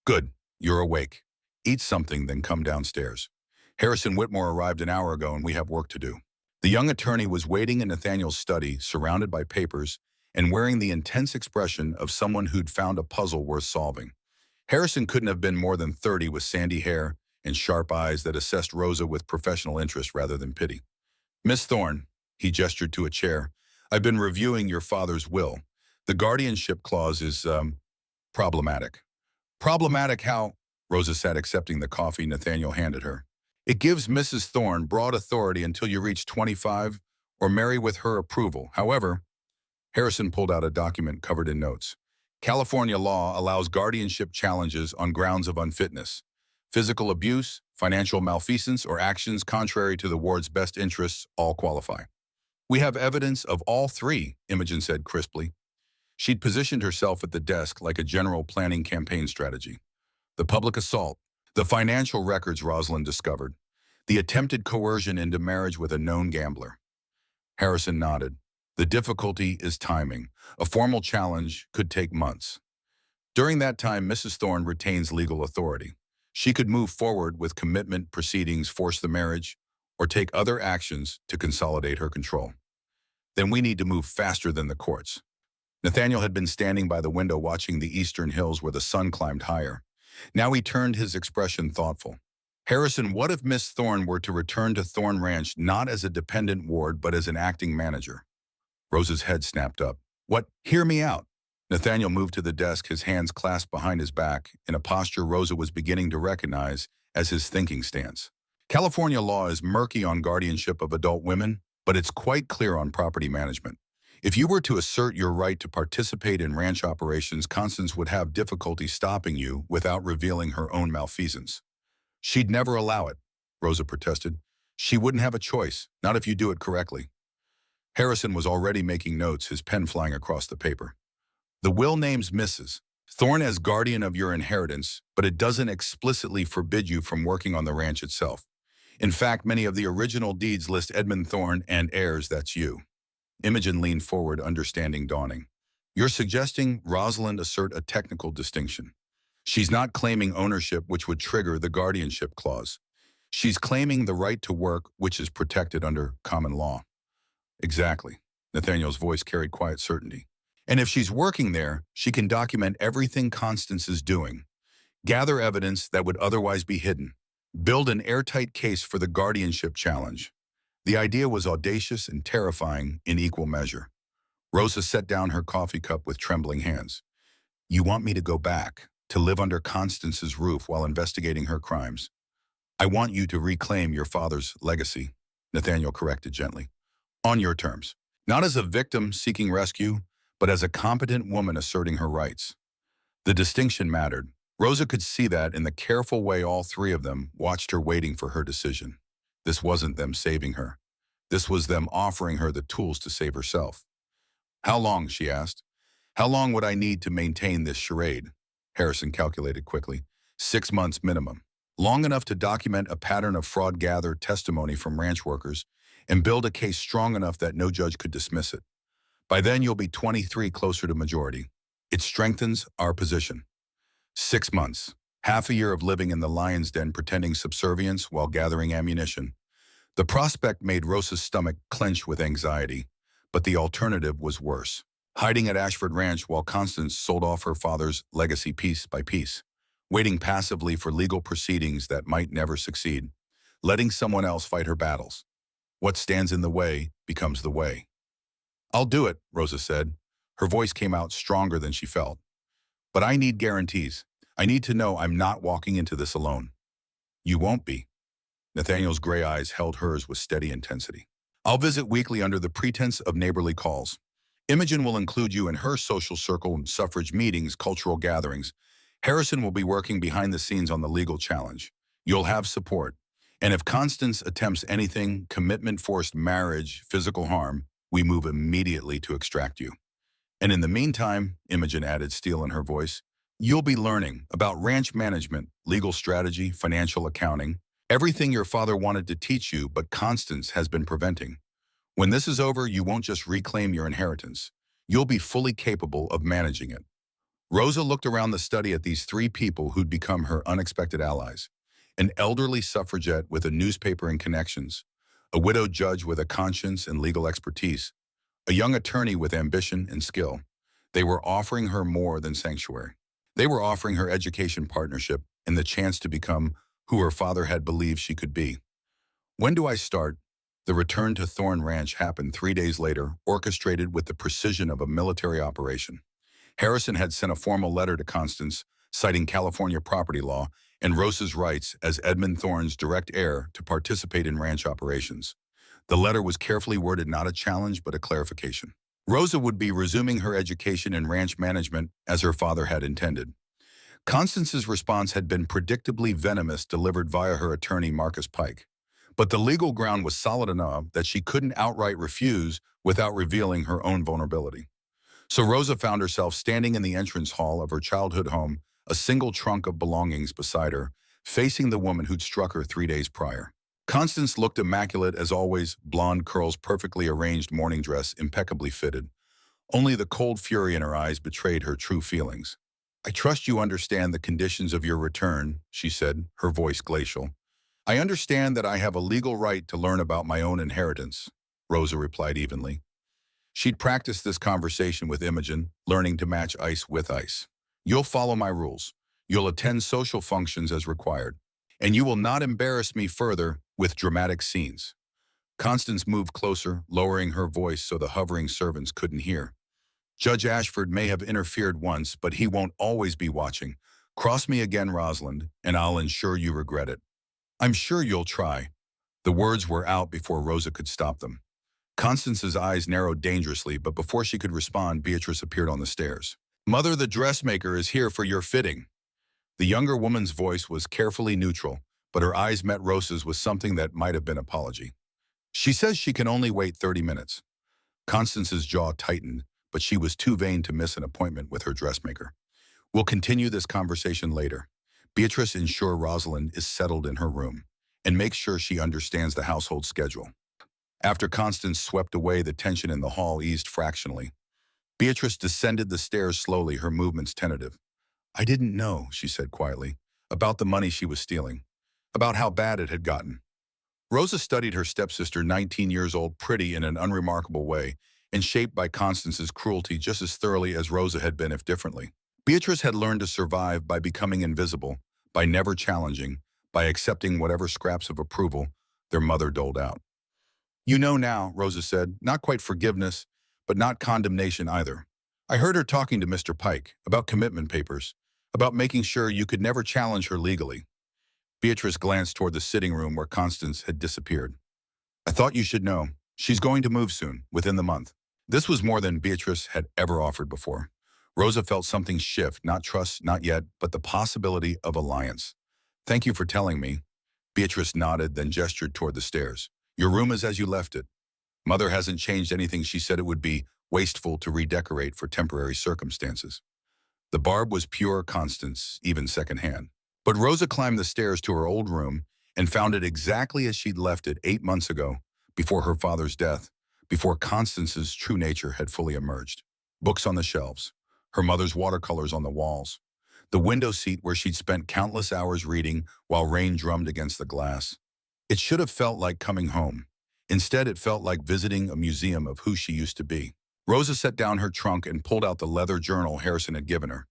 Good, you're awake. Eat something, then come downstairs. Harrison Whitmore arrived an hour ago and we have work to do. The young attorney was waiting in Nathaniel's study, surrounded by papers and wearing the intense expression of someone who'd found a puzzle worth solving. Harrison couldn't have been more than 30, with sandy hair and sharp eyes that assessed Rosa with professional interest rather than pity. Miss Thorne, he gestured to a chair, I've been reviewing your father's will. The guardianship clause is, problematic. Problematic how? Rosa sat, accepting the coffee Nathaniel handed her. It gives Mrs. Thorne broad authority until you reach 25 or marry with her approval. However, Harrison pulled out a document covered in notes. California law allows guardianship challenges on grounds of unfitness, physical abuse, financial malfeasance, or actions contrary to the ward's best interests all qualify. We have evidence of all three, Imogen said crisply. She'd positioned herself at the desk like a general planning campaign strategy. The public assault, the financial records Rosalind discovered, the attempted coercion into marriage with a known gambler. Harrison nodded. The difficulty is timing. A formal challenge could take months. During that time, Mrs. Thorne retains legal authority. She could move forward with commitment proceedings, force the marriage, or take other actions to consolidate her control. Then we need to move faster than the courts. Nathaniel had been standing by the window watching the eastern hills where the sun climbed higher. Now he turned, his expression thoughtful. Harrison, what if Miss Thorne were to return to Thorne Ranch not as a dependent ward but as an acting manager? Rosa's head snapped up. What? Hear me out. Nathaniel moved to the desk, his hands clasped behind his back, in a posture Rosa was beginning to recognize as his thinking stance. California law is murky on guardianship of adult women, but it's quite clear on property management. If you were to assert your right to participate in ranch operations, Constance would have difficulty stopping you without revealing her own malfeasance. She'd never allow it, Rosa protested. She wouldn't have a choice, not if you do it correctly. Harrison was already making notes, his pen flying across the paper. The will names Mrs. Thorne as guardian of your inheritance, but it doesn't explicitly forbid you from working on the ranch itself. In fact, many of the original deeds list Edmund Thorne and heirs, that's you. Imogen leaned forward, understanding dawning. You're suggesting Rosalind assert a technical distinction. She's not claiming ownership, which would trigger the guardianship clause. She's claiming the right to work, which is protected under common law. Exactly. Nathaniel's voice carried quiet certainty. And if she's working there, she can document everything Constance is doing, gather evidence that would otherwise be hidden, build an airtight case for the guardianship challenge. The idea was audacious and terrifying in equal measure. Rosa set down her coffee cup with trembling hands. You want me to go back, to live under Constance's roof while investigating her crimes? I want you to reclaim your father's legacy, Nathaniel corrected gently. On your terms. Not as a victim seeking rescue, but as a competent woman asserting her rights. The distinction mattered. Rosa could see that in the careful way all three of them watched her waiting for her decision. This wasn't them saving her. This was them offering her the tools to save herself. How long, she asked. How long would I need to maintain this charade? Harrison calculated quickly. 6 months minimum. Long enough to document a pattern of fraud, gather testimony from ranch workers, and build a case strong enough that no judge could dismiss it. By then, you'll be 23, closer to majority. It strengthens our position. 6 months. Half a year of living in the lion's den pretending subservience while gathering ammunition. The prospect made Rosa's stomach clench with anxiety, but the alternative was worse. Hiding at Ashford Ranch while Constance sold off her father's legacy piece by piece. Waiting passively for legal proceedings that might never succeed. Letting someone else fight her battles. What stands in the way becomes the way. I'll do it, Rosa said. Her voice came out stronger than she felt. But I need guarantees. I need to know I'm not walking into this alone. You won't be. Nathaniel's gray eyes held hers with steady intensity. I'll visit weekly under the pretense of neighborly calls. Imogen will include you in her social circle and suffrage meetings, cultural gatherings. Harrison will be working behind the scenes on the legal challenge. You'll have support. And if Constance attempts anything, commitment, forced marriage, physical harm, we move immediately to extract you. And in the meantime, Imogen added, steel in her voice, you'll be learning about ranch management, legal strategy, financial accounting, everything your father wanted to teach you but Constance has been preventing. When this is over, you won't just reclaim your inheritance. You'll be fully capable of managing it. Rosa looked around the study at these three people who'd become her unexpected allies. An elderly suffragette with a newspaper and connections, a widowed judge with a conscience and legal expertise, a young attorney with ambition and skill. They were offering her more than sanctuary. They were offering her education partnership and the chance to become who her father had believed she could be. When do I start? The return to Thorne Ranch happened 3 days later, orchestrated with the precision of a military operation. Harrison had sent a formal letter to Constance, citing California property law and Rosa's rights as Edmund Thorne's direct heir to participate in ranch operations. The letter was carefully worded, not a challenge but a clarification. Rosa would be resuming her education in ranch management as her father had intended. Constance's response had been predictably venomous, delivered via her attorney Marcus Pike. But the legal ground was solid enough that she couldn't outright refuse without revealing her own vulnerability. So Rosa found herself standing in the entrance hall of her childhood home, a single trunk of belongings beside her, facing the woman who'd struck her 3 days prior. Constance looked immaculate as always, blonde curls, perfectly arranged morning dress, impeccably fitted. Only the cold fury in her eyes betrayed her true feelings. I trust you understand the conditions of your return, she said, her voice glacial. I understand that I have a legal right to learn about my own inheritance, Rosa replied evenly. She'd practiced this conversation with Imogen, learning to match ice with ice. You'll follow my rules. You'll attend social functions as required. And you will not embarrass me further with dramatic scenes. Constance moved closer, lowering her voice so the hovering servants couldn't hear. Judge Ashford may have interfered once, but he won't always be watching. Cross me again, Rosalind, and I'll ensure you regret it. I'm sure you'll try. The words were out before Rosa could stop them. Constance's eyes narrowed dangerously, but before she could respond, Beatrice appeared on the stairs. Mother, the dressmaker is here for your fitting. The younger woman's voice was carefully neutral, but her eyes met Rosa's with something that might have been apology. She says she can only wait 30 minutes. Constance's jaw tightened, but she was too vain to miss an appointment with her dressmaker. We'll continue this conversation later. Beatrice ensures Rosalind is settled in her room and makes sure she understands the household schedule. After Constance swept away, the tension in the hall eased fractionally. Beatrice descended the stairs slowly, her movements tentative. I didn't know, she said quietly, about the money she was stealing, about how bad it had gotten. Rosa studied her stepsister, 19 years old, pretty in an unremarkable way, and shaped by Constance's cruelty just as thoroughly as Rosa had been, if differently. Beatrice had learned to survive by becoming invisible, by never challenging, by accepting whatever scraps of approval their mother doled out. You know now, Rosa said, not quite forgiveness, but not condemnation either. I heard her talking to Mr. Pike about commitment papers, about making sure you could never challenge her legally. Beatrice glanced toward the sitting room where Constance had disappeared. I thought you should know. She's going to move soon, within the month. This was more than Beatrice had ever offered before. Rosa felt something shift, not trust, not yet, but the possibility of alliance. Thank you for telling me. Beatrice nodded, then gestured toward the stairs. Your room is as you left it. Mother hasn't changed anything. She said it would be wasteful to redecorate for temporary circumstances. The barb was pure Constance, even secondhand. But Rosa climbed the stairs to her old room and found it exactly as she'd left it 8 months ago, before her father's death, before Constance's true nature had fully emerged. Books on the shelves, her mother's watercolors on the walls, the window seat where she'd spent countless hours reading while rain drummed against the glass. It should have felt like coming home. Instead, it felt like visiting a museum of who she used to be. Rosa set down her trunk and pulled out the leather journal Harrison had given her.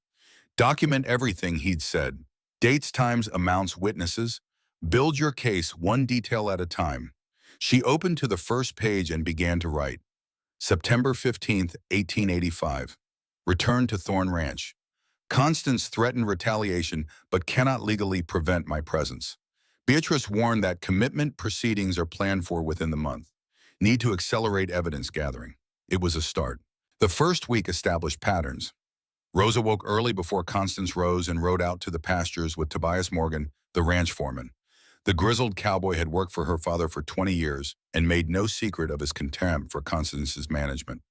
Document everything, he'd said. Dates, times, amounts, witnesses. Build your case one detail at a time. She opened to the first page and began to write. September 15th, 1885. Return to Thorn Ranch. Constance threatened retaliation but cannot legally prevent my presence. Beatrice warned that commitment proceedings are planned for within the month. Need to accelerate evidence gathering. It was a start. The first week established patterns. Rosa woke early before Constance rose and rode out to the pastures with Tobias Morgan, the ranch foreman. The grizzled cowboy had worked for her father for 20 years and made no secret of his contempt for Constance's management.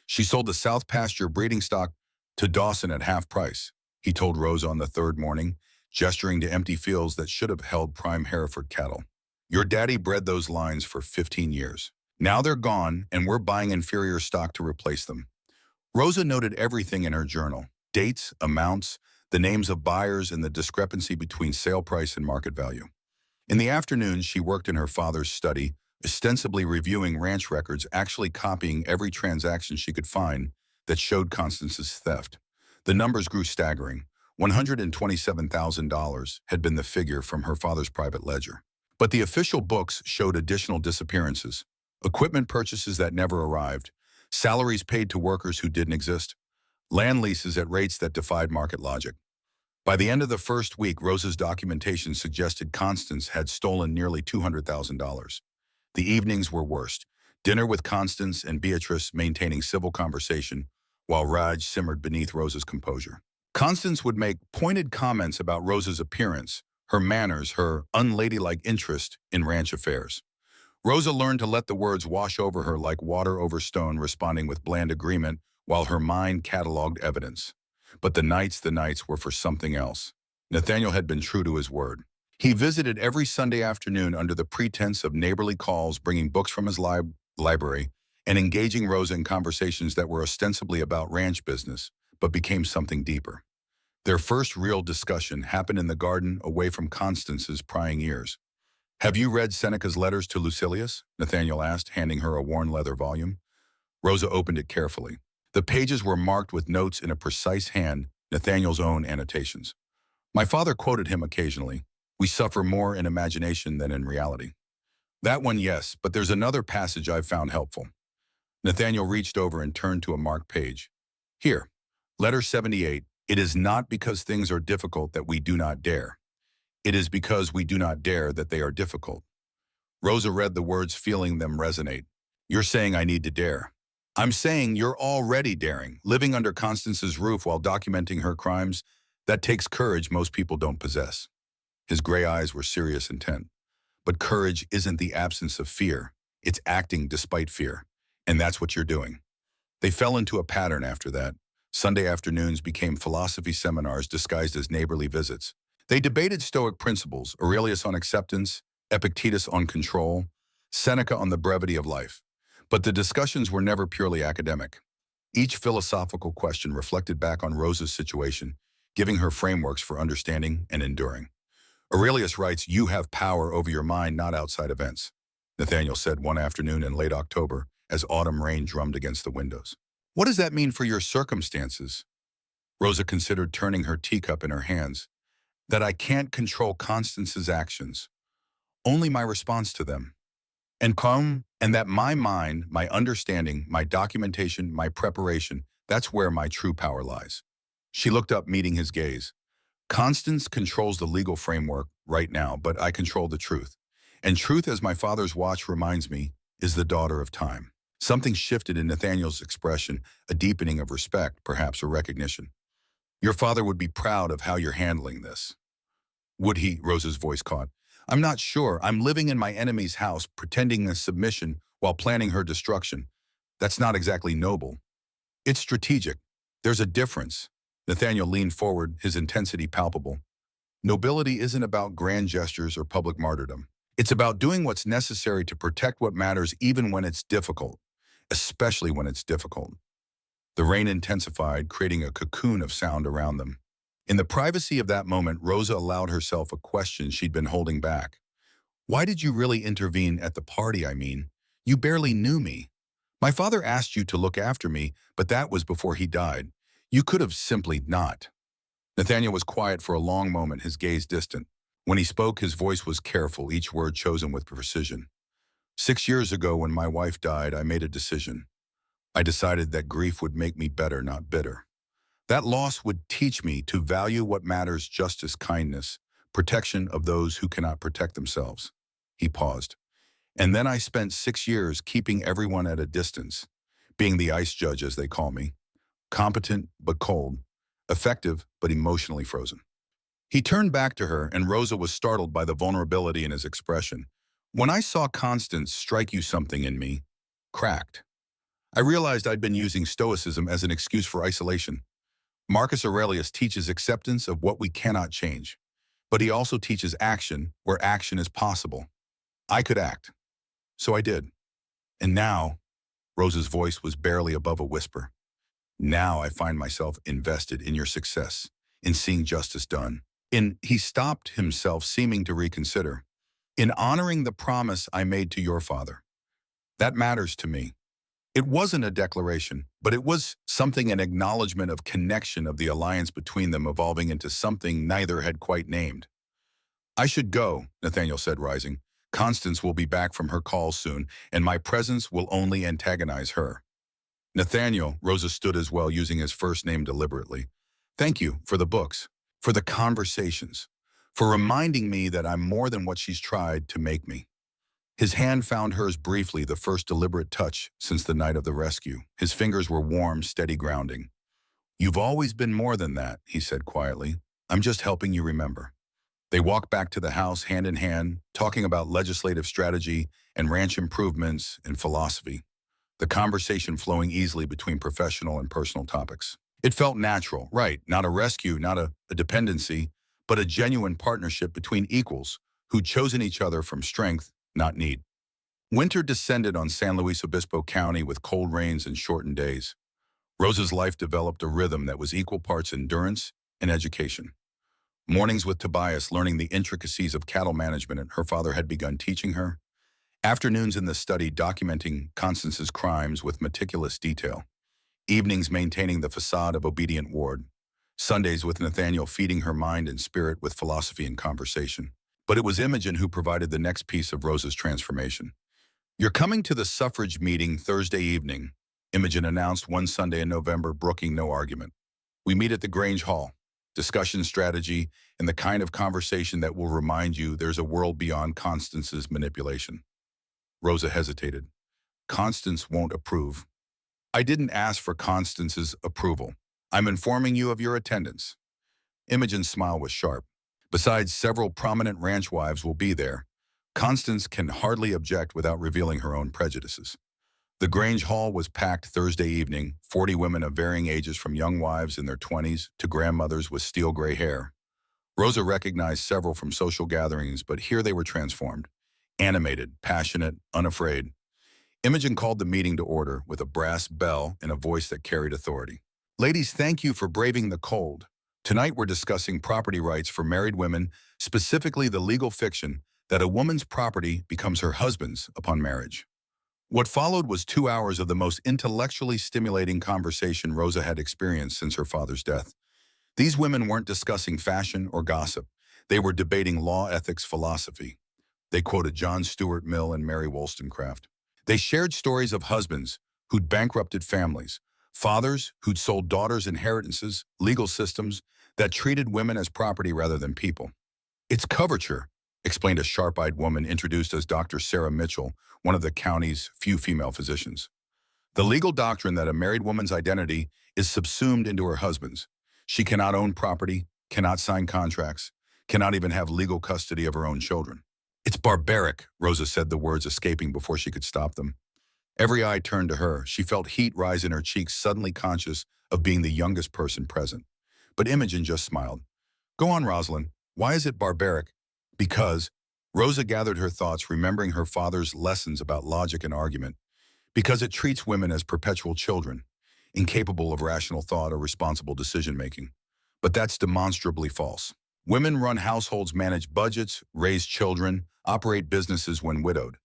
She sold the South Pasture breeding stock to Dawson at half price, he told Rosa on the third morning, gesturing to empty fields that should have held prime Hereford cattle. Your daddy bred those lines for 15 years. Now they're gone, and we're buying inferior stock to replace them. Rosa noted everything in her journal. Dates, amounts, the names of buyers, and the discrepancy between sale price and market value. In the afternoon, she worked in her father's study, ostensibly reviewing ranch records, actually copying every transaction she could find that showed Constance's theft. The numbers grew staggering. $127,000 had been the figure from her father's private ledger. But the official books showed additional disappearances, equipment purchases that never arrived, salaries paid to workers who didn't exist, land leases at rates that defied market logic. By the end of the first week, Rosa's documentation suggested Constance had stolen nearly $200,000. The evenings were worst. Dinner with Constance and Beatrice maintaining civil conversation, while Raj simmered beneath Rosa's composure. Constance would make pointed comments about Rosa's appearance, her manners, her unladylike interest in ranch affairs. Rosa learned to let the words wash over her like water over stone, responding with bland agreement while her mind cataloged evidence. But the nights were for something else. Nathaniel had been true to his word. He visited every Sunday afternoon under the pretense of neighborly calls, bringing books from his library and engaging Rosa in conversations that were ostensibly about ranch business, but became something deeper. Their first real discussion happened in the garden away from Constance's prying ears. Have you read Seneca's letters to Lucilius? Nathaniel asked, handing her a worn leather volume. Rosa opened it carefully. The pages were marked with notes in a precise hand, Nathaniel's own annotations. My father quoted him occasionally. We suffer more in imagination than in reality. That one, yes, but there's another passage I've found helpful. Nathaniel reached over and turned to a marked page. Here, letter 78. It is not because things are difficult that we do not dare. It is because we do not dare that they are difficult. Rosa read the words, feeling them resonate. You're saying I need to dare. I'm saying you're already daring, living under Constance's roof while documenting her crimes. That takes courage most people don't possess. His gray eyes were serious intent. But courage isn't the absence of fear. It's acting despite fear. And that's what you're doing. They fell into a pattern after that. Sunday afternoons became philosophy seminars disguised as neighborly visits. They debated Stoic principles, Aurelius on acceptance, Epictetus on control, Seneca on the brevity of life. But the discussions were never purely academic. Each philosophical question reflected back on Rosa's situation, giving her frameworks for understanding and enduring. Aurelius writes, "You have power over your mind, not outside events," Nathaniel said one afternoon in late October as autumn rain drummed against the windows. "What does that mean for your circumstances?" Rosa considered, turning her teacup in her hands. "That I can't control Constance's actions, only my response to them. And that my mind, my understanding, my documentation, my preparation, that's where my true power lies." She looked up, meeting his gaze. "Constance controls the legal framework right now, but I control the truth. And truth, as my father's watch reminds me, is the daughter of time." Something shifted in Nathaniel's expression, a deepening of respect, perhaps a recognition. "Your father would be proud of how you're handling this." "Would he?" Rosa's voice caught. "I'm not sure. I'm living in my enemy's house, pretending a submission while planning her destruction. That's not exactly noble. It's strategic. There's a difference." Nathaniel leaned forward, his intensity palpable. "Nobility isn't about grand gestures or public martyrdom. It's about doing what's necessary to protect what matters, even when it's difficult, especially when it's difficult." The rain intensified, creating a cocoon of sound around them. In the privacy of that moment, Rosa allowed herself a question she'd been holding back. "Why did you really intervene at the party, I mean? You barely knew me. My father asked you to look after me, but that was before he died. You could have simply not." Nathaniel was quiet for a long moment, his gaze distant. When he spoke, his voice was careful, each word chosen with precision. "6 years ago, when my wife died, I made a decision. I decided that grief would make me better, not bitter. That loss would teach me to value what matters: justice, kindness, protection of those who cannot protect themselves." He paused. "And then I spent 6 years keeping everyone at a distance, being the ice judge, as they call me, competent but cold, effective but emotionally frozen." He turned back to her, and Rosa was startled by the vulnerability in his expression. "When I saw Constance strike you, something in me cracked. I realized I'd been using Stoicism as an excuse for isolation. Marcus Aurelius teaches acceptance of what we cannot change, but he also teaches action where action is possible. I could act, so I did. And now," Rosa's voice was barely above a whisper, "now I find myself invested in your success, in seeing justice done. He stopped himself, seeming to reconsider. "In honoring the promise I made to your father. That matters to me." It wasn't a declaration, but it was something, an acknowledgement of connection, of the alliance between them evolving into something neither had quite named. "I should go," Nathaniel said, rising. "Constance will be back from her call soon, and my presence will only antagonize her." "Nathaniel," Rosa stood as well, using his first name deliberately. "Thank you for the books, for the conversations, for reminding me that I'm more than what she's tried to make me." His hand found hers briefly, the first deliberate touch since the night of the rescue. His fingers were warm, steady grounding. "You've always been more than that," he said quietly. "I'm just helping you remember." They walked back to the house, hand in hand, talking about legislative strategy and ranch improvements and philosophy, the conversation flowing easily between professional and personal topics. It felt natural, right? Not a rescue, not a dependency, but a genuine partnership between equals who'd chosen each other from strength, not need. Winter descended on San Luis Obispo County with cold rains and shortened days. Rosa's life developed a rhythm that was equal parts endurance and education. Mornings with Tobias, learning the intricacies of cattle management her father had begun teaching her. Afternoons in the study, documenting Constance's crimes with meticulous detail. Evenings maintaining the facade of obedient ward. Sundays with Nathaniel, feeding her mind and spirit with philosophy and conversation. But it was Imogen who provided the next piece of Rosa's transformation. "You're coming to the suffrage meeting Thursday evening," Imogen announced one Sunday in November, brooking no argument. "We meet at the Grange Hall. Discussion, strategy, and the kind of conversation that will remind you there's a world beyond Constance's manipulation." Rosa hesitated. "Constance won't approve." "I didn't ask for Constance's approval. I'm informing you of your attendance." Imogen's smile was sharp. "Besides, several prominent ranch wives will be there. Constance can hardly object without revealing her own prejudices." The Grange Hall was packed Thursday evening, 40 women of varying ages from young wives in their 20s to grandmothers with steel gray hair. Rosa recognized several from social gatherings, but here they were transformed. Animated, passionate, unafraid. Imogen called the meeting to order with a brass bell and a voice that carried authority. Ladies, thank you for braving the cold. Tonight we're discussing property rights for married women, specifically the legal fiction that a woman's property becomes her husband's upon marriage. What followed was 2 hours of the most intellectually stimulating conversation Rosa had experienced since her father's death. These women weren't discussing fashion or gossip. They were debating law, ethics, philosophy. They quoted John Stuart Mill and Mary Wollstonecraft. They shared stories of husbands who'd bankrupted families, fathers who'd sold daughters' inheritances, legal systems that treated women as property rather than people. It's coverture, explained a sharp-eyed woman introduced as Dr. Sarah Mitchell, one of the county's few female physicians. The legal doctrine that a married woman's identity is subsumed into her husband's. She cannot own property, cannot sign contracts, cannot even have legal custody of her own children. It's barbaric, Rosa said, the words escaping before she could stop them. Every eye turned to her. She felt heat rise in her cheeks, suddenly conscious of being the youngest person present. But Imogen just smiled. Go on, Rosalind. Why is it barbaric? Because, Rosa gathered her thoughts, remembering her father's lessons about logic and argument. Because it treats women as perpetual children, incapable of rational thought or responsible decision-making. But that's demonstrably false. Women run households, manage budgets, raise children, operate businesses when widowed.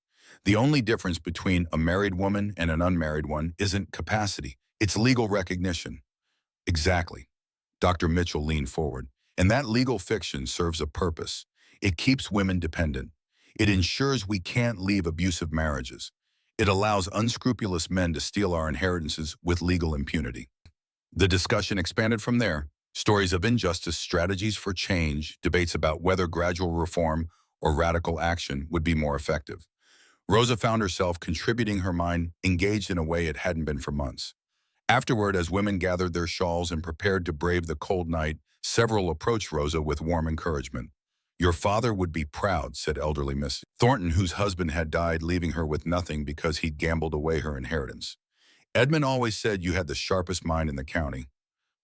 The only difference between a married woman and an unmarried one isn't capacity, it's legal recognition. Exactly. Dr. Mitchell leaned forward. And that legal fiction serves a purpose. It keeps women dependent. It ensures we can't leave abusive marriages. It allows unscrupulous men to steal our inheritances with legal impunity. The discussion expanded from there. Stories of injustice, strategies for change, debates about whether gradual reform or radical action would be more effective. Rosa found herself contributing, her mind engaged in a way it hadn't been for months. Afterward, as women gathered their shawls and prepared to brave the cold night, several approached Rosa with warm encouragement. Your father would be proud, said elderly Miss Thornton, whose husband had died, leaving her with nothing because he'd gambled away her inheritance. Edmund always said you had the sharpest mind in the county.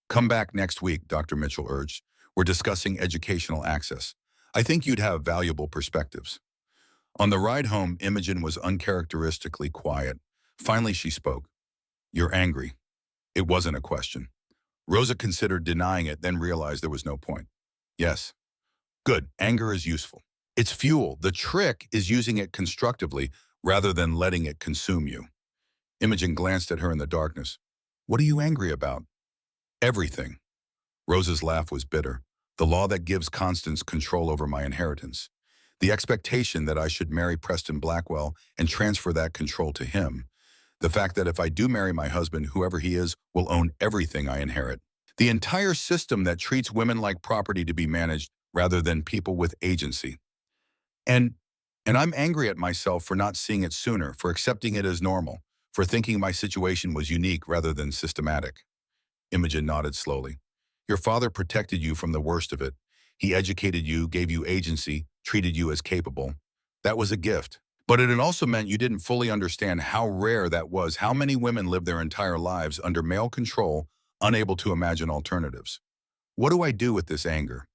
Come back next week, Dr. Mitchell urged. We're discussing educational access. I think you'd have valuable perspectives. On the ride home, Imogen was uncharacteristically quiet. Finally, she spoke. You're angry. It wasn't a question. Rosa considered denying it, then realized there was no point. Yes. Good. Anger is useful. It's fuel. The trick is using it constructively rather than letting it consume you. Imogen glanced at her in the darkness. What are you angry about? Everything. Rosa's laugh was bitter. The law that gives Constance control over my inheritance. The expectation that I should marry Preston Blackwell and transfer that control to him. The fact that if I do marry my husband, whoever he is, will own everything I inherit. The entire system that treats women like property to be managed rather than people with agency. And I'm angry at myself for not seeing it sooner, for accepting it as normal, for thinking my situation was unique rather than systematic. Imogen nodded slowly. Your father protected you from the worst of it. He educated you, gave you agency, treated you as capable. That was a gift. But it also meant you didn't fully understand how rare that was, how many women live their entire lives under male control, unable to imagine alternatives. What do I do with this anger?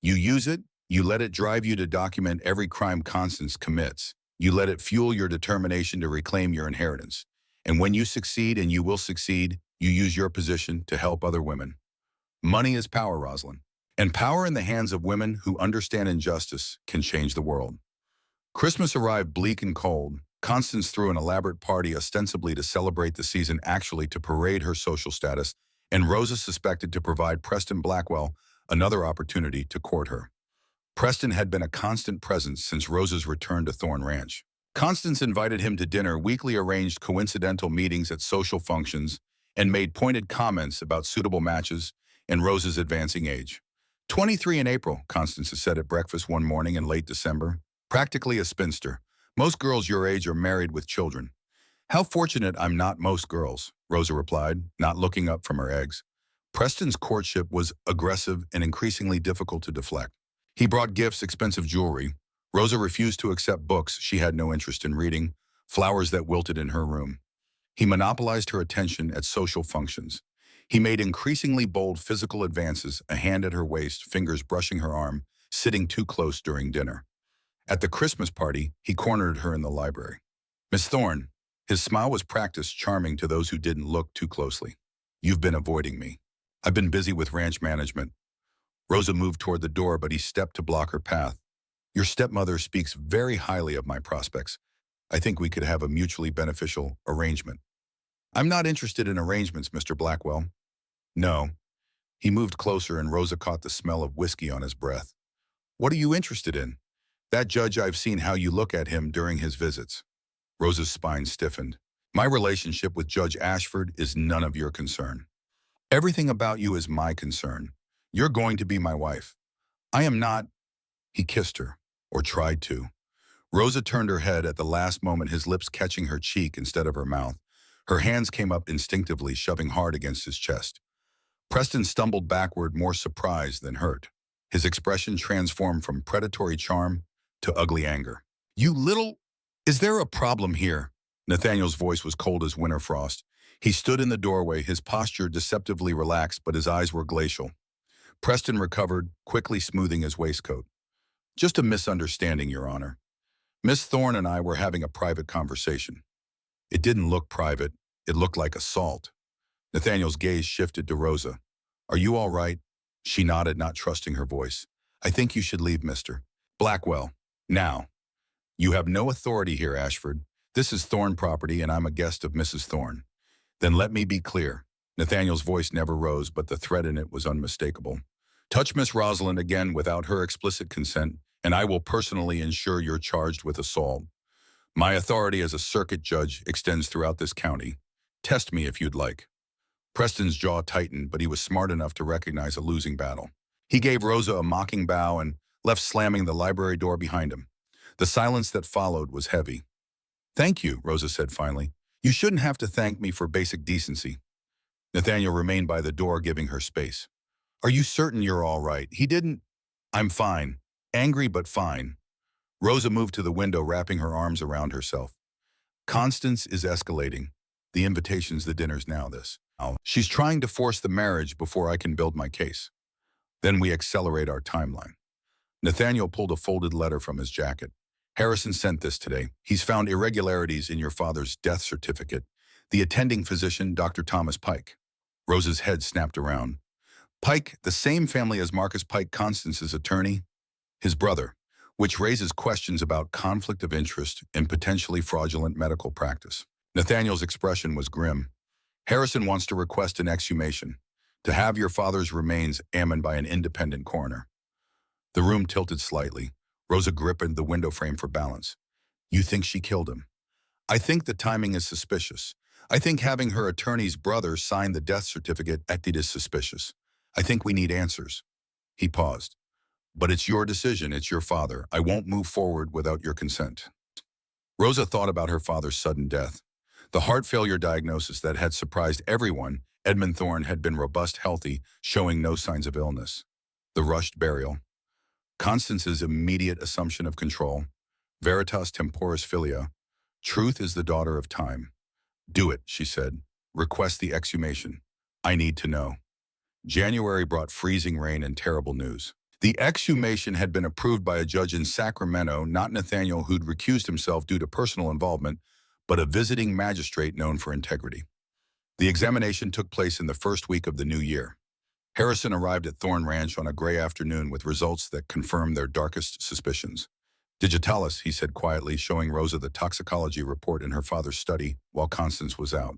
You use it, you let it drive you to document every crime Constance commits. You let it fuel your determination to reclaim your inheritance. And when you succeed, and you will succeed, you use your position to help other women. Money is power, Rosalind. And power in the hands of women who understand injustice can change the world. Christmas arrived bleak and cold. Constance threw an elaborate party ostensibly to celebrate the season, actually to parade her social status, and Rosa suspected to provide Preston Blackwell another opportunity to court her. Preston had been a constant presence since Rosa's return to Thorn Ranch. Constance invited him to dinner, weekly arranged coincidental meetings at social functions, and made pointed comments about suitable matches and Rosa's advancing age. 23 in April, Constance said at breakfast one morning in late December. Practically a spinster. Most girls your age are married with children. How fortunate I'm not most girls, Rosa replied, not looking up from her eggs. Preston's courtship was aggressive and increasingly difficult to deflect. He brought gifts, expensive jewelry. Rosa refused to accept books she had no interest in reading, flowers that wilted in her room. He monopolized her attention at social functions. He made increasingly bold physical advances, a hand at her waist, fingers brushing her arm, sitting too close during dinner. At the Christmas party, he cornered her in the library. Miss Thorne, his smile was practiced, charming to those who didn't look too closely. You've been avoiding me. I've been busy with ranch management. Rosa moved toward the door, but he stepped to block her path. Your stepmother speaks very highly of my prospects. I think we could have a mutually beneficial arrangement. I'm not interested in arrangements, Mr. Blackwell. No. He moved closer and Rosa caught the smell of whiskey on his breath. What are you interested in? That judge, I've seen how you look at him during his visits. Rosa's spine stiffened. My relationship with Judge Ashford is none of your concern. Everything about you is my concern. You're going to be my wife. I am not. He kissed her, or tried to. Rosa turned her head at the last moment, his lips catching her cheek instead of her mouth. Her hands came up instinctively, shoving hard against his chest. Preston stumbled backward, more surprised than hurt. His expression transformed from predatory charm to ugly anger. You little... Is there a problem here? Nathaniel's voice was cold as winter frost. He stood in the doorway, his posture deceptively relaxed, but his eyes were glacial. Preston recovered, quickly smoothing his waistcoat. Just a misunderstanding, Your Honor. Miss Thorne and I were having a private conversation. It didn't look private. It looked like assault. Nathaniel's gaze shifted to Rosa. Are you all right? She nodded, not trusting her voice. I think you should leave, Mr. Blackwell. Now. You have no authority here, Ashford. This is Thorne property, and I'm a guest of Mrs. Thorne. Then let me be clear. Nathaniel's voice never rose, but the threat in it was unmistakable. Touch Miss Rosalind again without her explicit consent, and I will personally ensure you're charged with assault. My authority as a circuit judge extends throughout this county. Test me if you'd like. Preston's jaw tightened, but he was smart enough to recognize a losing battle. He gave Rosa a mocking bow and left, slamming the library door behind him. The silence that followed was heavy. Thank you, Rosa said finally. You shouldn't have to thank me for basic decency. Nathaniel remained by the door, giving her space. Are you certain you're all right? He didn't... I'm fine. Angry, but fine. Rosa moved to the window, wrapping her arms around herself. Constance is escalating. The invitations, the dinners, now this. She's trying to force the marriage before I can build my case. Then we accelerate our timeline. Nathaniel pulled a folded letter from his jacket. Harrison sent this today. He's found irregularities in your father's death certificate. The attending physician, Dr. Thomas Pike. Rosa's head snapped around. Pike, the same family as Marcus Pike, Constance's attorney, his brother, which raises questions about conflict of interest and potentially fraudulent medical practice. Nathaniel's expression was grim. Harrison wants to request an exhumation, to have your father's remains examined by an independent coroner. The room tilted slightly. Rosa gripped the window frame for balance. You think she killed him? I think the timing is suspicious. I think having her attorney's brother sign the death certificate is suspicious. I think we need answers. He paused. But it's your decision, it's your father. I won't move forward without your consent. Rosa thought about her father's sudden death. The heart failure diagnosis that had surprised everyone. Edmund Thorne had been robust, healthy, showing no signs of illness. The rushed burial. Constance's immediate assumption of control. Veritas temporis filia. Truth is the daughter of time. Do it, she said. Request the exhumation. I need to know. January brought freezing rain and terrible news. The exhumation had been approved by a judge in Sacramento, not Nathaniel, who'd recused himself due to personal involvement, but a visiting magistrate known for integrity. The examination took place in the first week of the new year. Harrison arrived at Thorne Ranch on a gray afternoon with results that confirmed their darkest suspicions. Digitalis, he said quietly, showing Rosa the toxicology report in her father's study while Constance was out.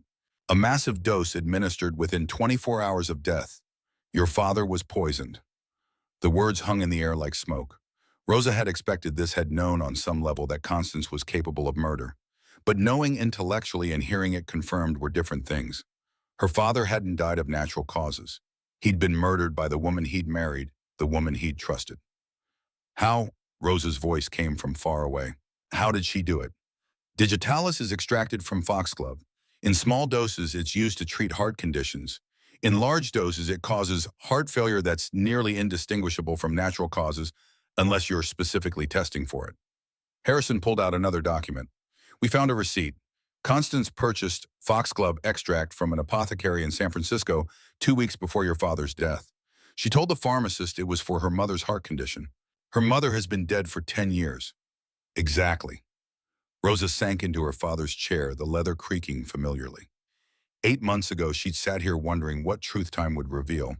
A massive dose administered within 24 hours of death. Your father was poisoned. The words hung in the air like smoke. Rosa had expected this, had known on some level that Constance was capable of murder. But knowing intellectually and hearing it confirmed were different things. Her father hadn't died of natural causes. He'd been murdered by the woman he'd married, the woman he'd trusted. How? Rosa's voice came from far away. How did she do it? Digitalis is extracted from foxglove. In small doses, it's used to treat heart conditions. In large doses, it causes heart failure that's nearly indistinguishable from natural causes unless you're specifically testing for it. Harrison pulled out another document. We found a receipt. Constance purchased foxglove extract from an apothecary in San Francisco 2 weeks before your father's death. She told the pharmacist it was for her mother's heart condition. Her mother has been dead for 10 years. Exactly. Rosa sank into her father's chair, the leather creaking familiarly. 8 months ago, she'd sat here wondering what truth time would reveal.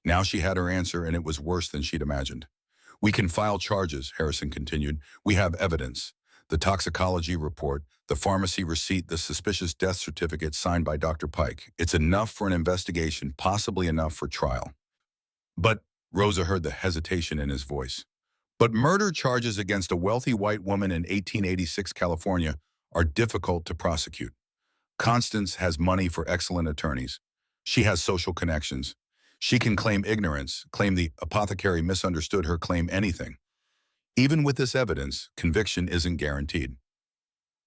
Now she had her answer, and it was worse than she'd imagined. We can file charges, Harrison continued. We have evidence. The toxicology report, the pharmacy receipt, the suspicious death certificate signed by Dr. Pike. It's enough for an investigation, possibly enough for trial. But, Rosa heard the hesitation in his voice. But murder charges against a wealthy white woman in 1886 California are difficult to prosecute. Constance has money for excellent attorneys. She has social connections. She can claim ignorance, claim the apothecary misunderstood her, claim anything. Even with this evidence, conviction isn't guaranteed.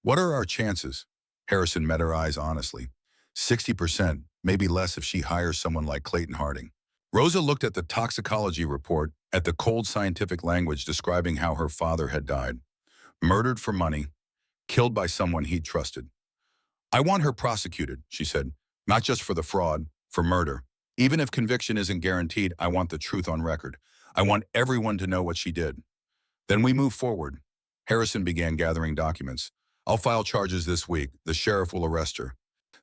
What are our chances? Harrison met her eyes honestly. 60%, maybe less if she hires someone like Clayton Harding. Rosa looked at the toxicology report, at the cold scientific language describing how her father had died. Murdered for money, killed by someone he'd trusted. I want her prosecuted, she said, not just for the fraud, for murder. Even if conviction isn't guaranteed, I want the truth on record. I want everyone to know what she did. Then we move forward. Harrison began gathering documents. I'll file charges this week. The sheriff will arrest her.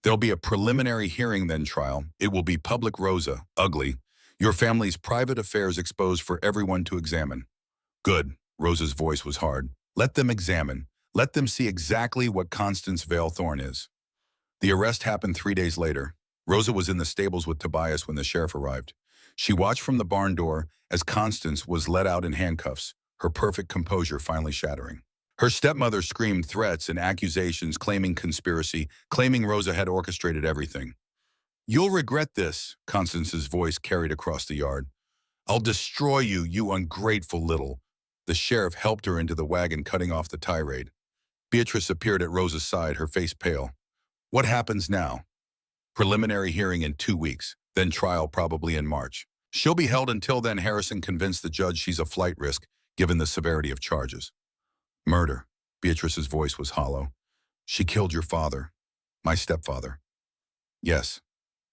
There'll be a preliminary hearing, then trial. It will be public. Rosa, ugly. Your family's private affairs exposed for everyone to examine. Good. Rosa's voice was hard. Let them examine. Let them see exactly what Constance Vale Thorne is. The arrest happened 3 days later. Rosa was in the stables with Tobias when the sheriff arrived. She watched from the barn door as Constance was let out in handcuffs, her perfect composure finally shattering. Her stepmother screamed threats and accusations, claiming conspiracy, claiming Rosa had orchestrated everything. You'll regret this, Constance's voice carried across the yard. I'll destroy you, you ungrateful little. The sheriff helped her into the wagon, cutting off the tirade. Beatrice appeared at Rosa's side, her face pale. What happens now? Preliminary hearing in 2 weeks, then trial probably in March. She'll be held until then. Harrison convinced the judge she's a flight risk, given the severity of charges. Murder. Beatrice's voice was hollow. She killed your father, my stepfather. Yes.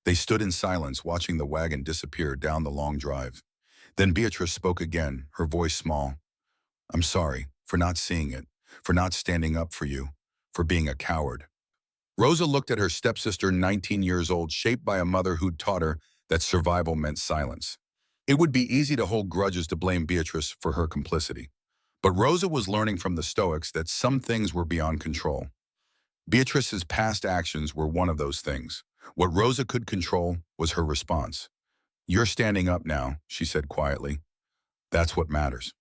They stood in silence, watching the wagon disappear down the long drive. Then Beatrice spoke again, her voice small. I'm sorry for not seeing it, for not standing up for you, for being a coward. Rosa looked at her stepsister, 19 years old, shaped by a mother who'd taught her that survival meant silence. It would be easy to hold grudges, to blame Beatrice for her complicity. But Rosa was learning from the Stoics that some things were beyond control. Beatrice's past actions were one of those things. What Rosa could control was her response. You're standing up now, she said quietly. That's what matters.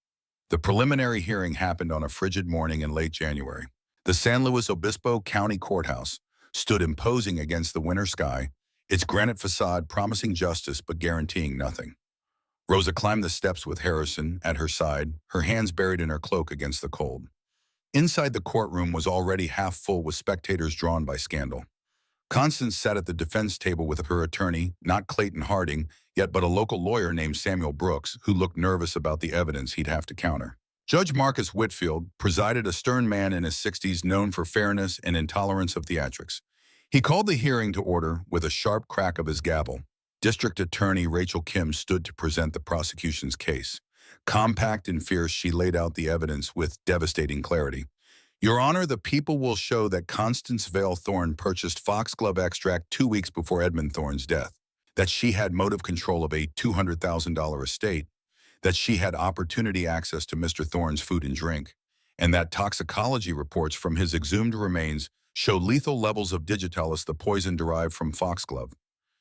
The preliminary hearing happened on a frigid morning in late January. The San Luis Obispo County Courthouse stood imposing against the winter sky, its granite facade promising justice but guaranteeing nothing. Rosa climbed the steps with Harrison at her side, her hands buried in her cloak against the cold. Inside, the courtroom was already half full with spectators drawn by scandal. Constance sat at the defense table with her attorney, not Clayton Harding, yet but a local lawyer named Samuel Brooks, who looked nervous about the evidence he'd have to counter. Judge Marcus Whitfield presided, a stern man in his 60s known for fairness and intolerance of theatrics. He called the hearing to order with a sharp crack of his gavel. District Attorney Rachel Kim stood to present the prosecution's case. Compact and fierce, she laid out the evidence with devastating clarity. Your Honor, the people will show that Constance Vale Thorne purchased foxglove extract 2 weeks before Edmund Thorne's death, that she had motive control of a $200,000 estate, that she had opportunity access to Mr. Thorne's food and drink, and that toxicology reports from his exhumed remains show lethal levels of digitalis, the poison derived from foxglove.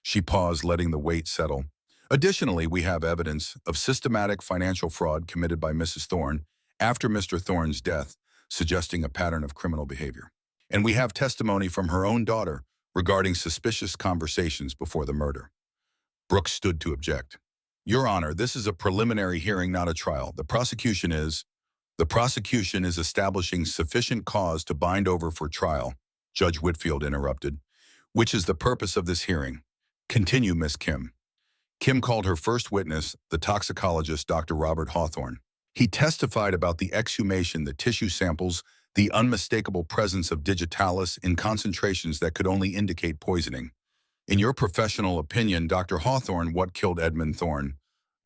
She paused, letting the weight settle. Additionally, we have evidence of systematic financial fraud committed by Mrs. Thorne after Mr. Thorne's death, suggesting a pattern of criminal behavior. And we have testimony from her own daughter regarding suspicious conversations before the murder. Brooks stood to object. Your Honor, this is a preliminary hearing, not a trial. The prosecution is establishing sufficient cause to bind over for trial, Judge Whitfield interrupted, which is the purpose of this hearing. Continue, Miss Kim. Kim called her first witness, the toxicologist Dr. Robert Hawthorne. He testified about the exhumation, the tissue samples, the unmistakable presence of digitalis in concentrations that could only indicate poisoning. In your professional opinion, Dr. Hawthorne, what killed Edmund Thorne?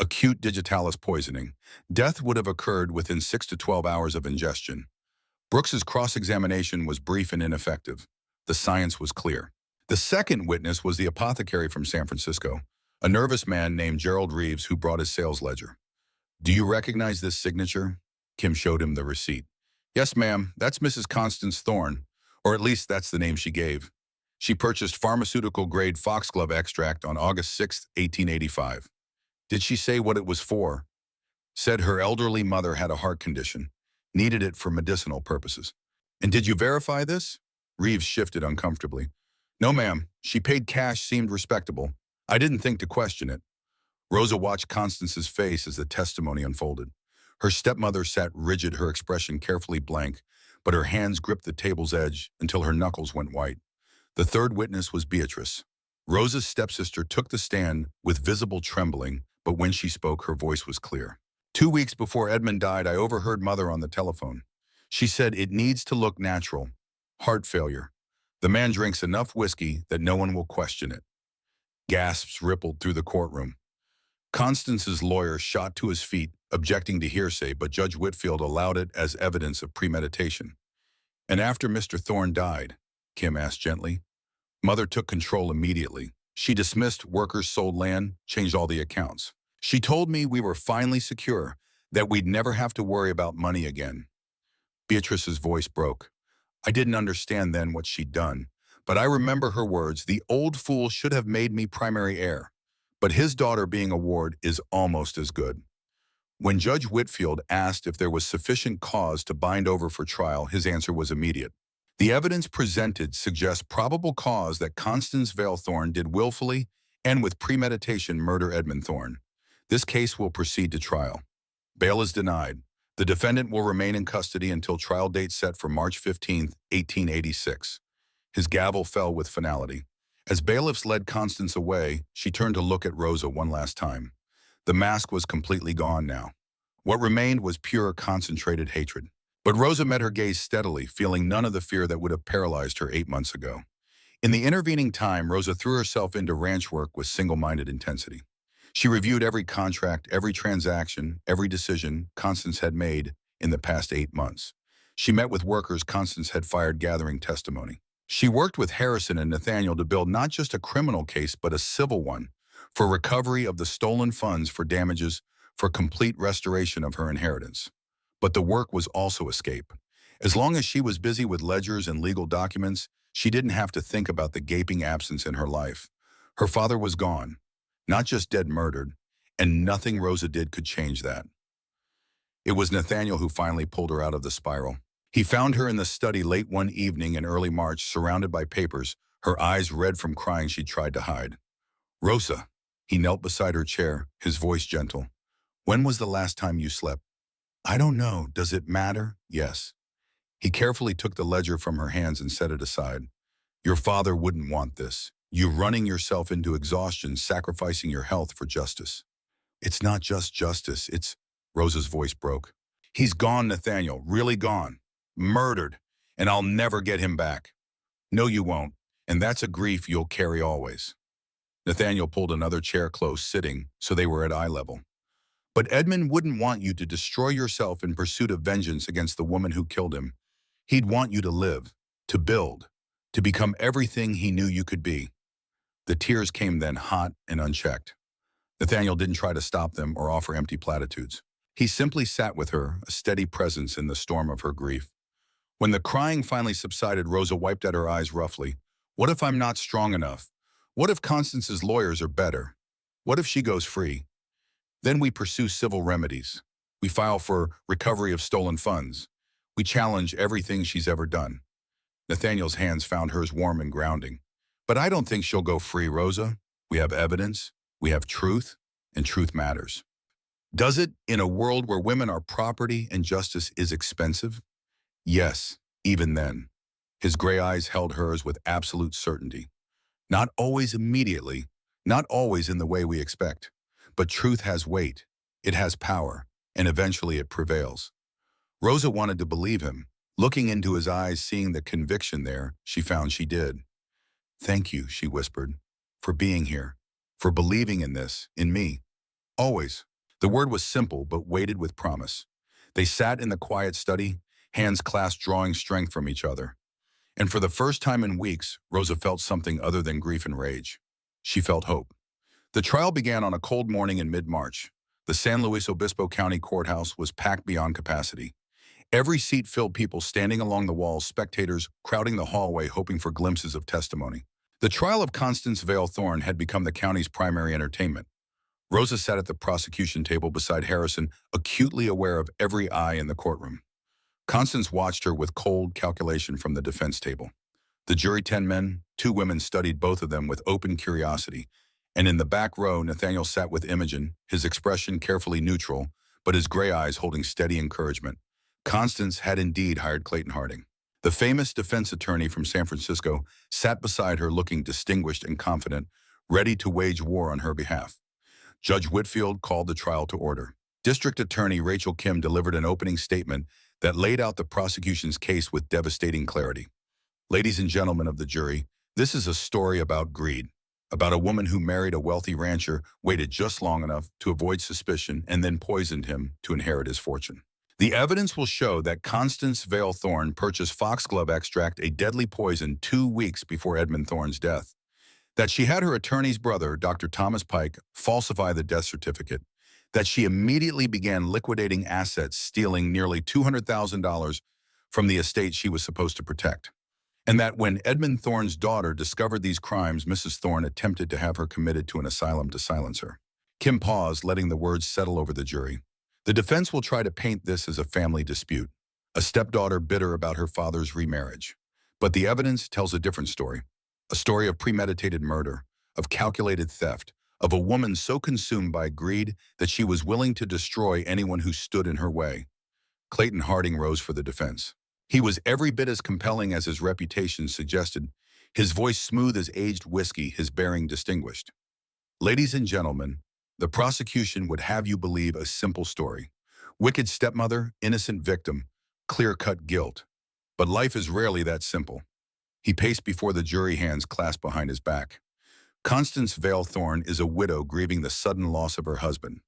Acute digitalis poisoning. Death would have occurred within 6 to 12 hours of ingestion. Brooks's cross-examination was brief and ineffective. The science was clear. The second witness was the apothecary from San Francisco, a nervous man named Gerald Reeves who brought his sales ledger. Do you recognize this signature? Kim showed him the receipt. Yes, ma'am, that's Mrs. Constance Thorne, or at least that's the name she gave. She purchased pharmaceutical-grade foxglove extract on August 6, 1885. Did she say what it was for? Said her elderly mother had a heart condition, needed it for medicinal purposes. And did you verify this? Reeves shifted uncomfortably. No, ma'am. She paid cash, seemed respectable. I didn't think to question it. Rosa watched Constance's face as the testimony unfolded. Her stepmother sat rigid, her expression carefully blank, but her hands gripped the table's edge until her knuckles went white. The third witness was Beatrice. Rosa's stepsister took the stand with visible trembling, but when she spoke, her voice was clear. 2 weeks before Edmund died, I overheard Mother on the telephone. She said it needs to look natural. Heart failure. The man drinks enough whiskey that no one will question it. Gasps rippled through the courtroom. Constance's lawyer shot to his feet, objecting to hearsay, but Judge Whitfield allowed it as evidence of premeditation. And after Mr. Thorne died, Kim asked gently, Mother took control immediately. She dismissed workers, sold land, changed all the accounts. She told me we were finally secure, that we'd never have to worry about money again. Beatrice's voice broke. I didn't understand then what she'd done, but I remember her words, the old fool should have made me primary heir, but his daughter being a ward is almost as good. When Judge Whitfield asked if there was sufficient cause to bind over for trial, his answer was immediate. The evidence presented suggests probable cause that Constance Vale Thorne did willfully and with premeditation murder Edmund Thorne. This case will proceed to trial. Bail is denied. The defendant will remain in custody until trial date set for March 15, 1886. His gavel fell with finality. As bailiffs led Constance away, she turned to look at Rosa one last time. The mask was completely gone now. What remained was pure, concentrated hatred. But Rosa met her gaze steadily, feeling none of the fear that would have paralyzed her 8 months ago. In the intervening time, Rosa threw herself into ranch work with single-minded intensity. She reviewed every contract, every transaction, every decision Constance had made in the past 8 months. She met with workers Constance had fired gathering testimony. She worked with Harrison and Nathaniel to build not just a criminal case, but a civil one, for recovery of the stolen funds for damages, for complete restoration of her inheritance. But the work was also escape. As long as she was busy with ledgers and legal documents, she didn't have to think about the gaping absence in her life. Her father was gone, not just dead murdered, and nothing Rosa did could change that. It was Nathaniel who finally pulled her out of the spiral. He found her in the study late one evening in early March, surrounded by papers, her eyes red from crying she'd tried to hide. Rosa, he knelt beside her chair, his voice gentle. When was the last time you slept? I don't know. Does it matter? Yes. He carefully took the ledger from her hands and set it aside. Your father wouldn't want this. You running yourself into exhaustion, sacrificing your health for justice. It's not just justice, it's... Rosa's voice broke. He's gone, Nathaniel, really gone. Murdered, and I'll never get him back. No, you won't, and that's a grief you'll carry always. Nathaniel pulled another chair close, sitting, so they were at eye level. But Edmund wouldn't want you to destroy yourself in pursuit of vengeance against the woman who killed him. He'd want you to live, to build, to become everything he knew you could be. The tears came then, hot and unchecked. Nathaniel didn't try to stop them or offer empty platitudes. He simply sat with her, a steady presence in the storm of her grief. When the crying finally subsided, Rosa wiped at her eyes roughly. What if I'm not strong enough? What if Constance's lawyers are better? What if she goes free? Then we pursue civil remedies. We file for recovery of stolen funds. We challenge everything she's ever done. Nathaniel's hands found hers warm and grounding. But I don't think she'll go free, Rosa. We have evidence, we have truth, and truth matters. Does it in a world where women are property and justice is expensive? Yes, even then. His gray eyes held hers with absolute certainty. Not always immediately, not always in the way we expect. But truth has weight, it has power, and eventually it prevails. Rosa wanted to believe him, Looking into his eyes, seeing the conviction there, she found she did. "Thank you," she whispered, "for being here, for believing in this, in me. Always." The word was simple, but weighted with promise. They sat in the quiet study, hands clasped, drawing strength from each other. And for the first time in weeks, Rosa felt something other than grief and rage. She felt hope. The trial began on a cold morning in mid-March. The San Luis Obispo County Courthouse was packed beyond capacity. Every seat filled, people standing along the walls, spectators crowding the hallway hoping for glimpses of testimony. The trial of Constance Vale Thorne had become the county's primary entertainment. Rosa sat at the prosecution table beside Harrison, acutely aware of every eye in the courtroom. Constance watched her with cold calculation from the defense table. The jury, 10 men, 2 women, studied both of them with open curiosity. And in the back row, Nathaniel sat with Imogen, his expression carefully neutral, but his gray eyes holding steady encouragement. Constance had indeed hired Clayton Harding. The famous defense attorney from San Francisco sat beside her, looking distinguished and confident, ready to wage war on her behalf. Judge Whitfield called the trial to order. District Attorney Rachel Kim delivered an opening statement that laid out the prosecution's case with devastating clarity. "Ladies and gentlemen of the jury, this is a story about greed, about a woman who married a wealthy rancher, waited just long enough to avoid suspicion, and then poisoned him to inherit his fortune. The evidence will show that Constance Vale Thorne purchased foxglove extract, a deadly poison, 2 weeks before Edmund Thorne's death. That she had her attorney's brother, Dr. Thomas Pike, falsify the death certificate. That she immediately began liquidating assets, stealing nearly $200,000 from the estate she was supposed to protect. And that when Edmund Thorne's daughter discovered these crimes, Mrs. Thorne attempted to have her committed to an asylum to silence her." Kim paused, letting the words settle over the jury. "The defense will try to paint this as a family dispute, a stepdaughter bitter about her father's remarriage. But the evidence tells a different story, a story of premeditated murder, of calculated theft, of a woman so consumed by greed that she was willing to destroy anyone who stood in her way." Clayton Harding rose for the defense. He was every bit as compelling as his reputation suggested, his voice smooth as aged whiskey, his bearing distinguished. "Ladies and gentlemen, the prosecution would have you believe a simple story. Wicked stepmother, innocent victim, clear-cut guilt. But life is rarely that simple." He paced before the jury, hands clasped behind his back. "Constance Vale Thorne is a widow grieving the sudden loss of her husband.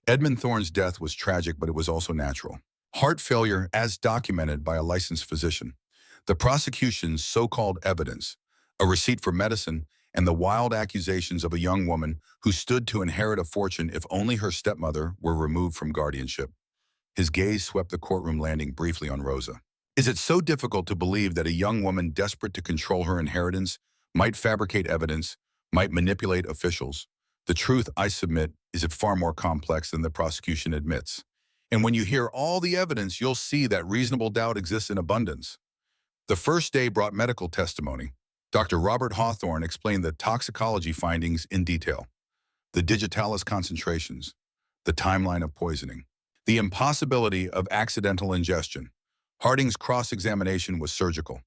Edmund Thorne's death was tragic, but it was also natural. Heart failure, as documented by a licensed physician. The prosecution's so-called evidence, a receipt for medicine, and the wild accusations of a young woman who stood to inherit a fortune if only her stepmother were removed from guardianship." His gaze swept the courtroom, landing briefly on Rosa. "Is it so difficult to believe that a young woman desperate to control her inheritance might fabricate evidence, might manipulate officials? The truth, I submit, is it far more complex than the prosecution admits. And when you hear all the evidence, you'll see that reasonable doubt exists in abundance." The first day brought medical testimony. Dr. Robert Hawthorne explained the toxicology findings in detail, the digitalis concentrations, the timeline of poisoning, the impossibility of accidental ingestion. Harding's cross-examination was surgical.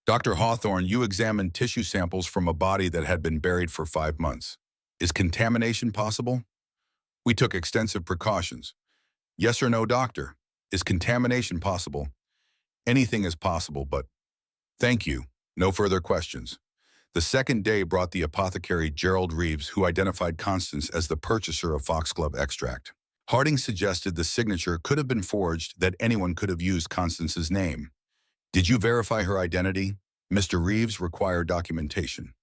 "Dr. Hawthorne, you examined tissue samples from a body that had been buried for 5 months. Is contamination possible?" "We took extensive precautions." "Yes or no, doctor? Is contamination possible?" "Anything is possible, but—" "Thank you. No further questions." The second day brought the apothecary Gerald Reeves, who identified Constance as the purchaser of foxglove extract. Harding suggested the signature could have been forged, that anyone could have used Constance's name. "Did you verify her identity?" Mr. Reeves required documentation.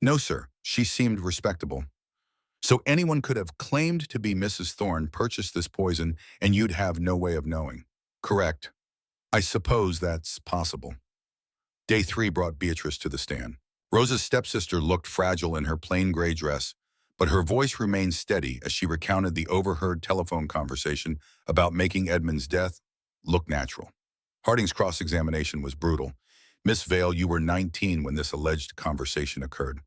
"No, sir. She seemed respectable." "So anyone could have claimed to be Mrs. Thorne, purchased this poison, and you'd have no way of knowing?" "Correct." "I suppose that's possible." Day 3 brought Beatrice to the stand. Rosa's stepsister looked fragile in her plain gray dress, but her voice remained steady as she recounted the overheard telephone conversation about making Edmund's death look natural. Harding's cross-examination was brutal. "Miss Vale, you were 19 when this alleged conversation occurred.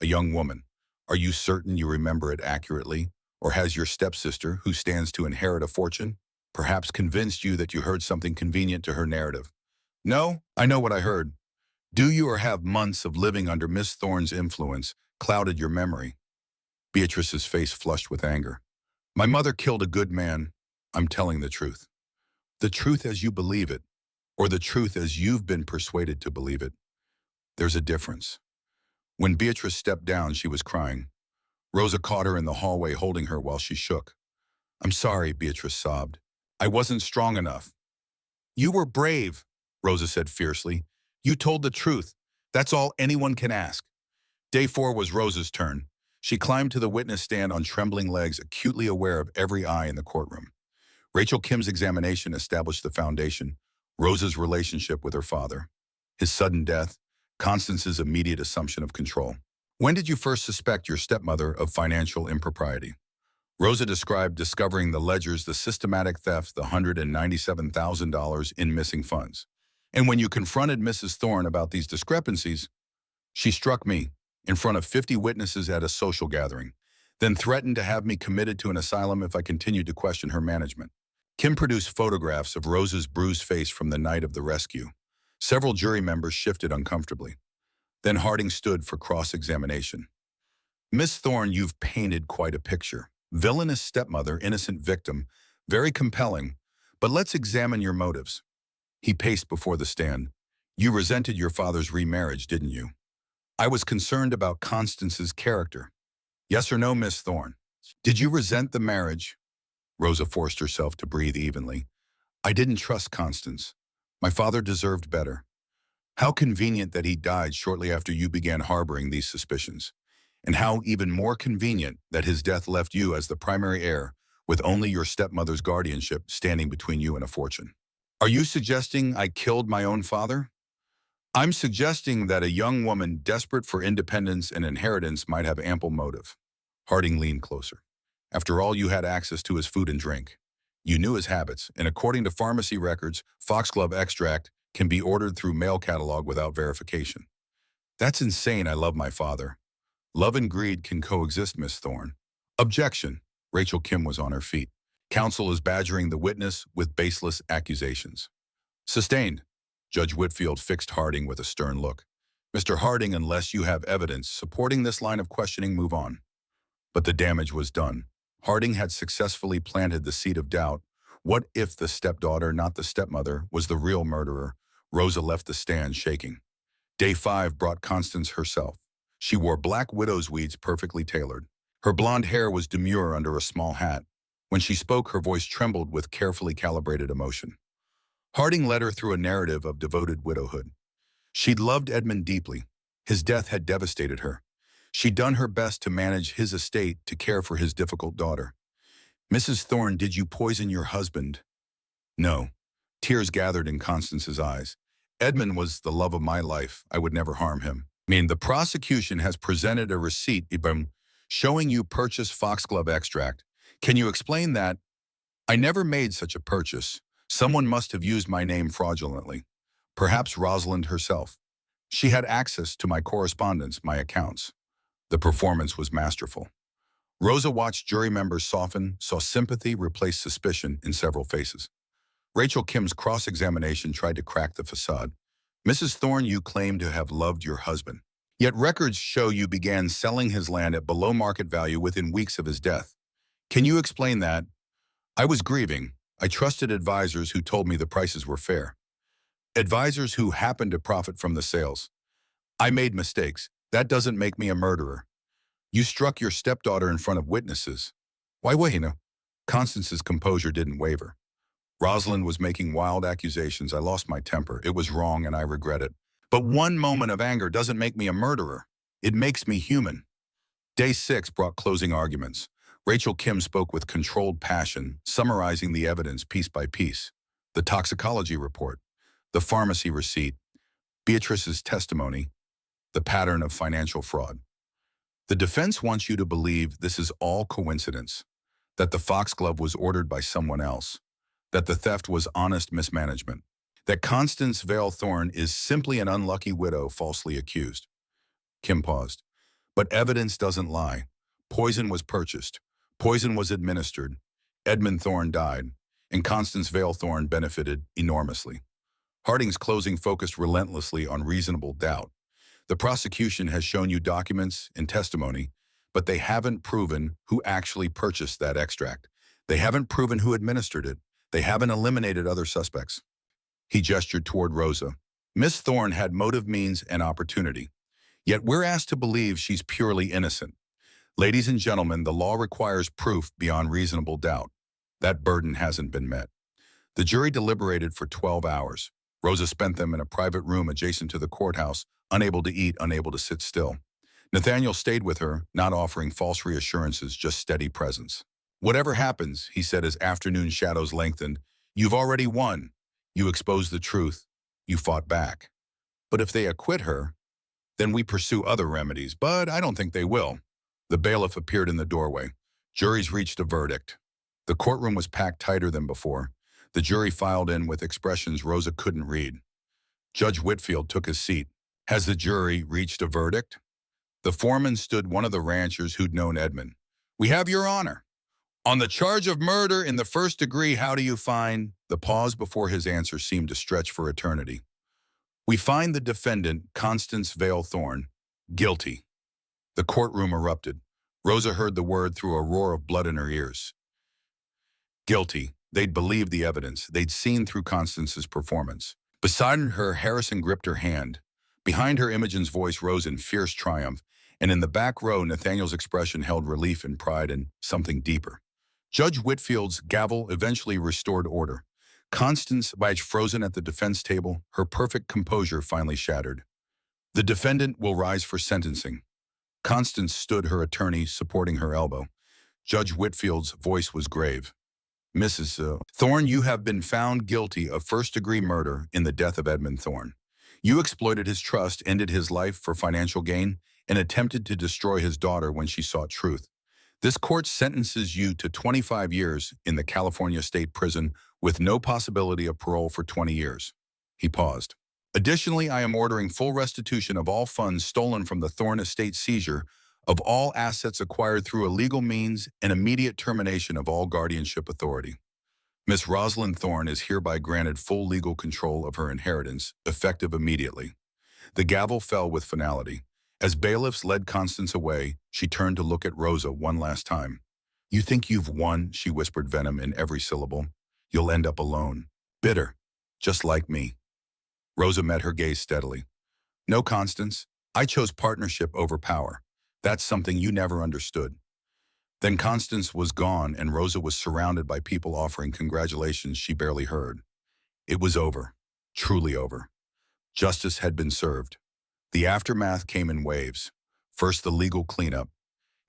A young woman. Are you certain you remember it accurately? Or has your stepsister, who stands to inherit a fortune, perhaps convinced you that you heard something convenient to her narrative?" "No, I know what I heard." "Do you, or have months of living under Miss Thorne's influence clouded your memory?" Beatrice's face flushed with anger. "My mother killed a good man. I'm telling the truth." "The truth as you believe it." or the truth as you've been persuaded to believe it. There's a difference. When Beatrice stepped down, she was crying. Rosa caught her in the hallway, holding her while she shook. "I'm sorry," Beatrice sobbed. "I wasn't strong enough." "You were brave," Rosa said fiercely. "You told the truth. That's all anyone can ask." Day 4 was Rosa's turn. She climbed to the witness stand on trembling legs, acutely aware of every eye in the courtroom. Rachel Kim's examination established the foundation: Rosa's relationship with her father, his sudden death, Constance's immediate assumption of control. "When did you first suspect your stepmother of financial impropriety?" Rosa described discovering the ledgers, the systematic theft, the $197,000 in missing funds. "And when you confronted Mrs. Thorne about these discrepancies, she struck me in front of 50 witnesses at a social gathering, then threatened to have me committed to an asylum if I continued to question her management." Kim produced photographs of Rosa's bruised face from the night of the rescue. Several jury members shifted uncomfortably. Then Harding stood for cross-examination. "Miss Thorne, you've painted quite a picture. Villainous stepmother, innocent victim, very compelling, but let's examine your motives." He paced before the stand. "You resented your father's remarriage, didn't you?" "I was concerned about Constance's character." "Yes or no, Miss Thorne?" "Did you resent the marriage?" Rosa forced herself to breathe evenly. "I didn't trust Constance. My father deserved better." "How convenient that he died shortly after you began harboring these suspicions. And how even more convenient that his death left you as the primary heir, with only your stepmother's guardianship standing between you and a fortune." "Are you suggesting I killed my own father?" "I'm suggesting that a young woman desperate for independence and inheritance might have ample motive." Harding leaned closer. "After all, you had access to his food and drink. You knew his habits, and according to pharmacy records, foxglove extract can be ordered through mail catalog without verification." "That's insane. I love my father." "Love and greed can coexist, Miss Thorne." "Objection." Rachel Kim was on her feet. "Counsel is badgering the witness with baseless accusations." "Sustained." Judge Whitfield fixed Harding with a stern look. "Mr. Harding, unless you have evidence supporting this line of questioning, move on." But the damage was done. Harding had successfully planted the seed of doubt. What if the stepdaughter, not the stepmother, was the real murderer? Rosa left the stand shaking. Day 5 brought Constance herself. She wore black widow's weeds perfectly tailored. Her blonde hair was demure under a small hat. When she spoke, her voice trembled with carefully calibrated emotion. Harding led her through a narrative of devoted widowhood. She'd loved Edmund deeply. His death had devastated her. She'd done her best to manage his estate, to care for his difficult daughter. "Mrs. Thorne, did you poison your husband?" "No." Tears gathered in Constance's eyes. "Edmund was the love of my life. I would never harm him." The prosecution has presented a receipt showing you purchased foxglove extract. Can you explain that?" "I never made such a purchase. Someone must have used my name fraudulently. Perhaps Rosalind herself. She had access to my correspondence, my accounts." The performance was masterful. Rosa watched jury members soften, saw sympathy replace suspicion in several faces. Rachel Kim's cross-examination tried to crack the facade. "Mrs. Thorne, you claim to have loved your husband. Yet records show you began selling his land at below market value within weeks of his death. Can you explain that?" "I was grieving. I trusted advisors who told me the prices were fair. Advisors who happened to profit from the sales. I made mistakes. That doesn't make me a murderer." "You struck your stepdaughter in front of witnesses." "Why wait?" Constance's composure didn't waver. "Rosalind was making wild accusations. I lost my temper. It was wrong and I regret it. But one moment of anger doesn't make me a murderer. It makes me human." Day 6 brought closing arguments. Rachel Kim spoke with controlled passion, summarizing the evidence piece by piece. The toxicology report, the pharmacy receipt, Beatrice's testimony, the pattern of financial fraud. "The defense wants you to believe this is all coincidence, that the foxglove was ordered by someone else, that the theft was honest mismanagement, that Constance Vale Thorne is simply an unlucky widow falsely accused." Kim paused. "But evidence doesn't lie. Poison was purchased. Poison was administered. Edmund Thorne died, and Constance Vale Thorne benefited enormously." Harding's closing focused relentlessly on reasonable doubt. "The prosecution has shown you documents and testimony, but they haven't proven who actually purchased that extract. They haven't proven who administered it. They haven't eliminated other suspects." He gestured toward Rosa. Miss Thorne had motive, means, and opportunity. Yet we're asked to believe she's purely innocent. Ladies and gentlemen, the law requires proof beyond reasonable doubt. That burden hasn't been met. The jury deliberated for 12 hours. Rosa spent them in a private room adjacent to the courthouse, unable to eat, unable to sit still. Nathaniel stayed with her, not offering false reassurances, just steady presence. Whatever happens, he said as afternoon shadows lengthened, you've already won. You exposed the truth. You fought back. But if they acquit her, then we pursue other remedies, but I don't think they will. The bailiff appeared in the doorway. Juries reached a verdict. The courtroom was packed tighter than before. The jury filed in with expressions Rosa couldn't read. Judge Whitfield took his seat. Has the jury reached a verdict? The foreman stood, one of the ranchers who'd known Edmund. We have your honor. On the charge of murder in the first degree, how do you find? The pause before his answer seemed to stretch for eternity. We find the defendant, Constance Vale Thorne, guilty. The courtroom erupted. Rosa heard the word through a roar of blood in her ears. Guilty. They'd believed the evidence. They'd seen through Constance's performance. Beside her, Harrison gripped her hand. Behind her, Imogen's voice rose in fierce triumph, and in the back row, Nathaniel's expression held relief and pride and something deeper. Judge Whitfield's gavel eventually restored order. Constance Vage frozen at the defense table, her perfect composure finally shattered. The defendant will rise for sentencing. Constance stood, her attorney supporting her elbow. Judge Whitfield's voice was grave. Mrs. Thorne, you have been found guilty of first-degree murder in the death of Edmund Thorne. You exploited his trust, ended his life for financial gain, and attempted to destroy his daughter when she sought truth. This court sentences you to 25 years in the California State Prison with no possibility of parole for 20 years. He paused. Additionally, I am ordering full restitution of all funds stolen from the Thorne estate, seizure of all assets acquired through illegal means, and immediate termination of all guardianship authority. Miss Rosalind Thorne is hereby granted full legal control of her inheritance, effective immediately. The gavel fell with finality. As bailiffs led Constance away, she turned to look at Rosa one last time. You think you've won, she whispered, venom in every syllable. You'll end up alone, bitter, just like me. Rosa met her gaze steadily. No, Constance, I chose partnership over power. That's something you never understood. Then Constance was gone, and Rosa was surrounded by people offering congratulations she barely heard. It was over, truly over. Justice had been served. The aftermath came in waves. First, the legal cleanup.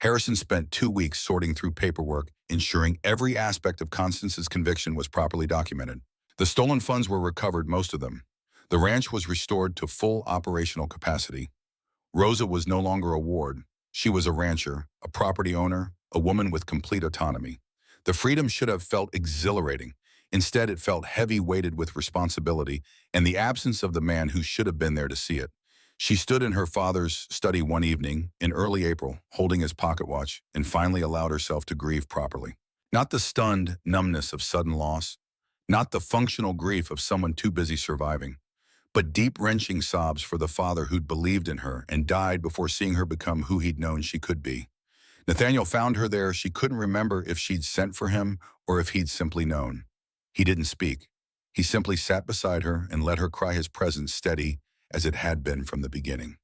Harrison spent 2 weeks sorting through paperwork, ensuring every aspect of Constance's conviction was properly documented. The stolen funds were recovered, most of them. The ranch was restored to full operational capacity. Rosa was no longer a ward. She was a rancher, a property owner, a woman with complete autonomy. The freedom should have felt exhilarating. Instead, it felt heavy-weighted with responsibility and the absence of the man who should have been there to see it. She stood in her father's study one evening in early April, holding his pocket watch, and finally allowed herself to grieve properly. Not the stunned numbness of sudden loss, not the functional grief of someone too busy surviving, but deep, wrenching sobs for the father who'd believed in her and died before seeing her become who he'd known she could be. Nathaniel found her there. She couldn't remember if she'd sent for him or if he'd simply known. He didn't speak. He simply sat beside her and let her cry, his presence steady as it had been from the beginning.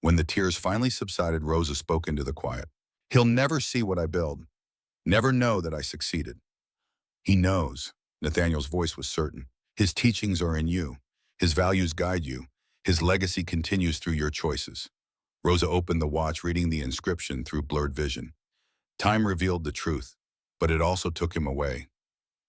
When the tears finally subsided, Rosa spoke into the quiet. He'll never see what I build, never know that I succeeded. He knows. Nathaniel's voice was certain. His teachings are in you. His values guide you. His legacy continues through your choices. Rosa opened the watch, reading the inscription through blurred vision. Time revealed the truth, but it also took him away.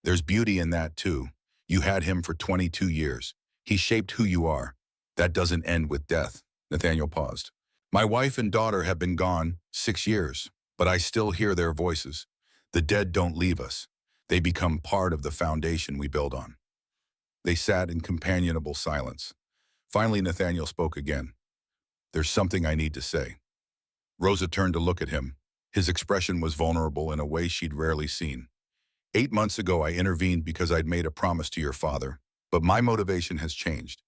There's beauty in that, too. You had him for 22 years. He shaped who you are. That doesn't end with death. Nathaniel paused. My wife and daughter have been gone 6 years, but I still hear their voices. The dead don't leave us. They become part of the foundation we build on. They sat in companionable silence. Finally, Nathaniel spoke again. There's something I need to say. Rosa turned to look at him. His expression was vulnerable in a way she'd rarely seen. 8 months ago, I intervened because I'd made a promise to your father, but my motivation has changed.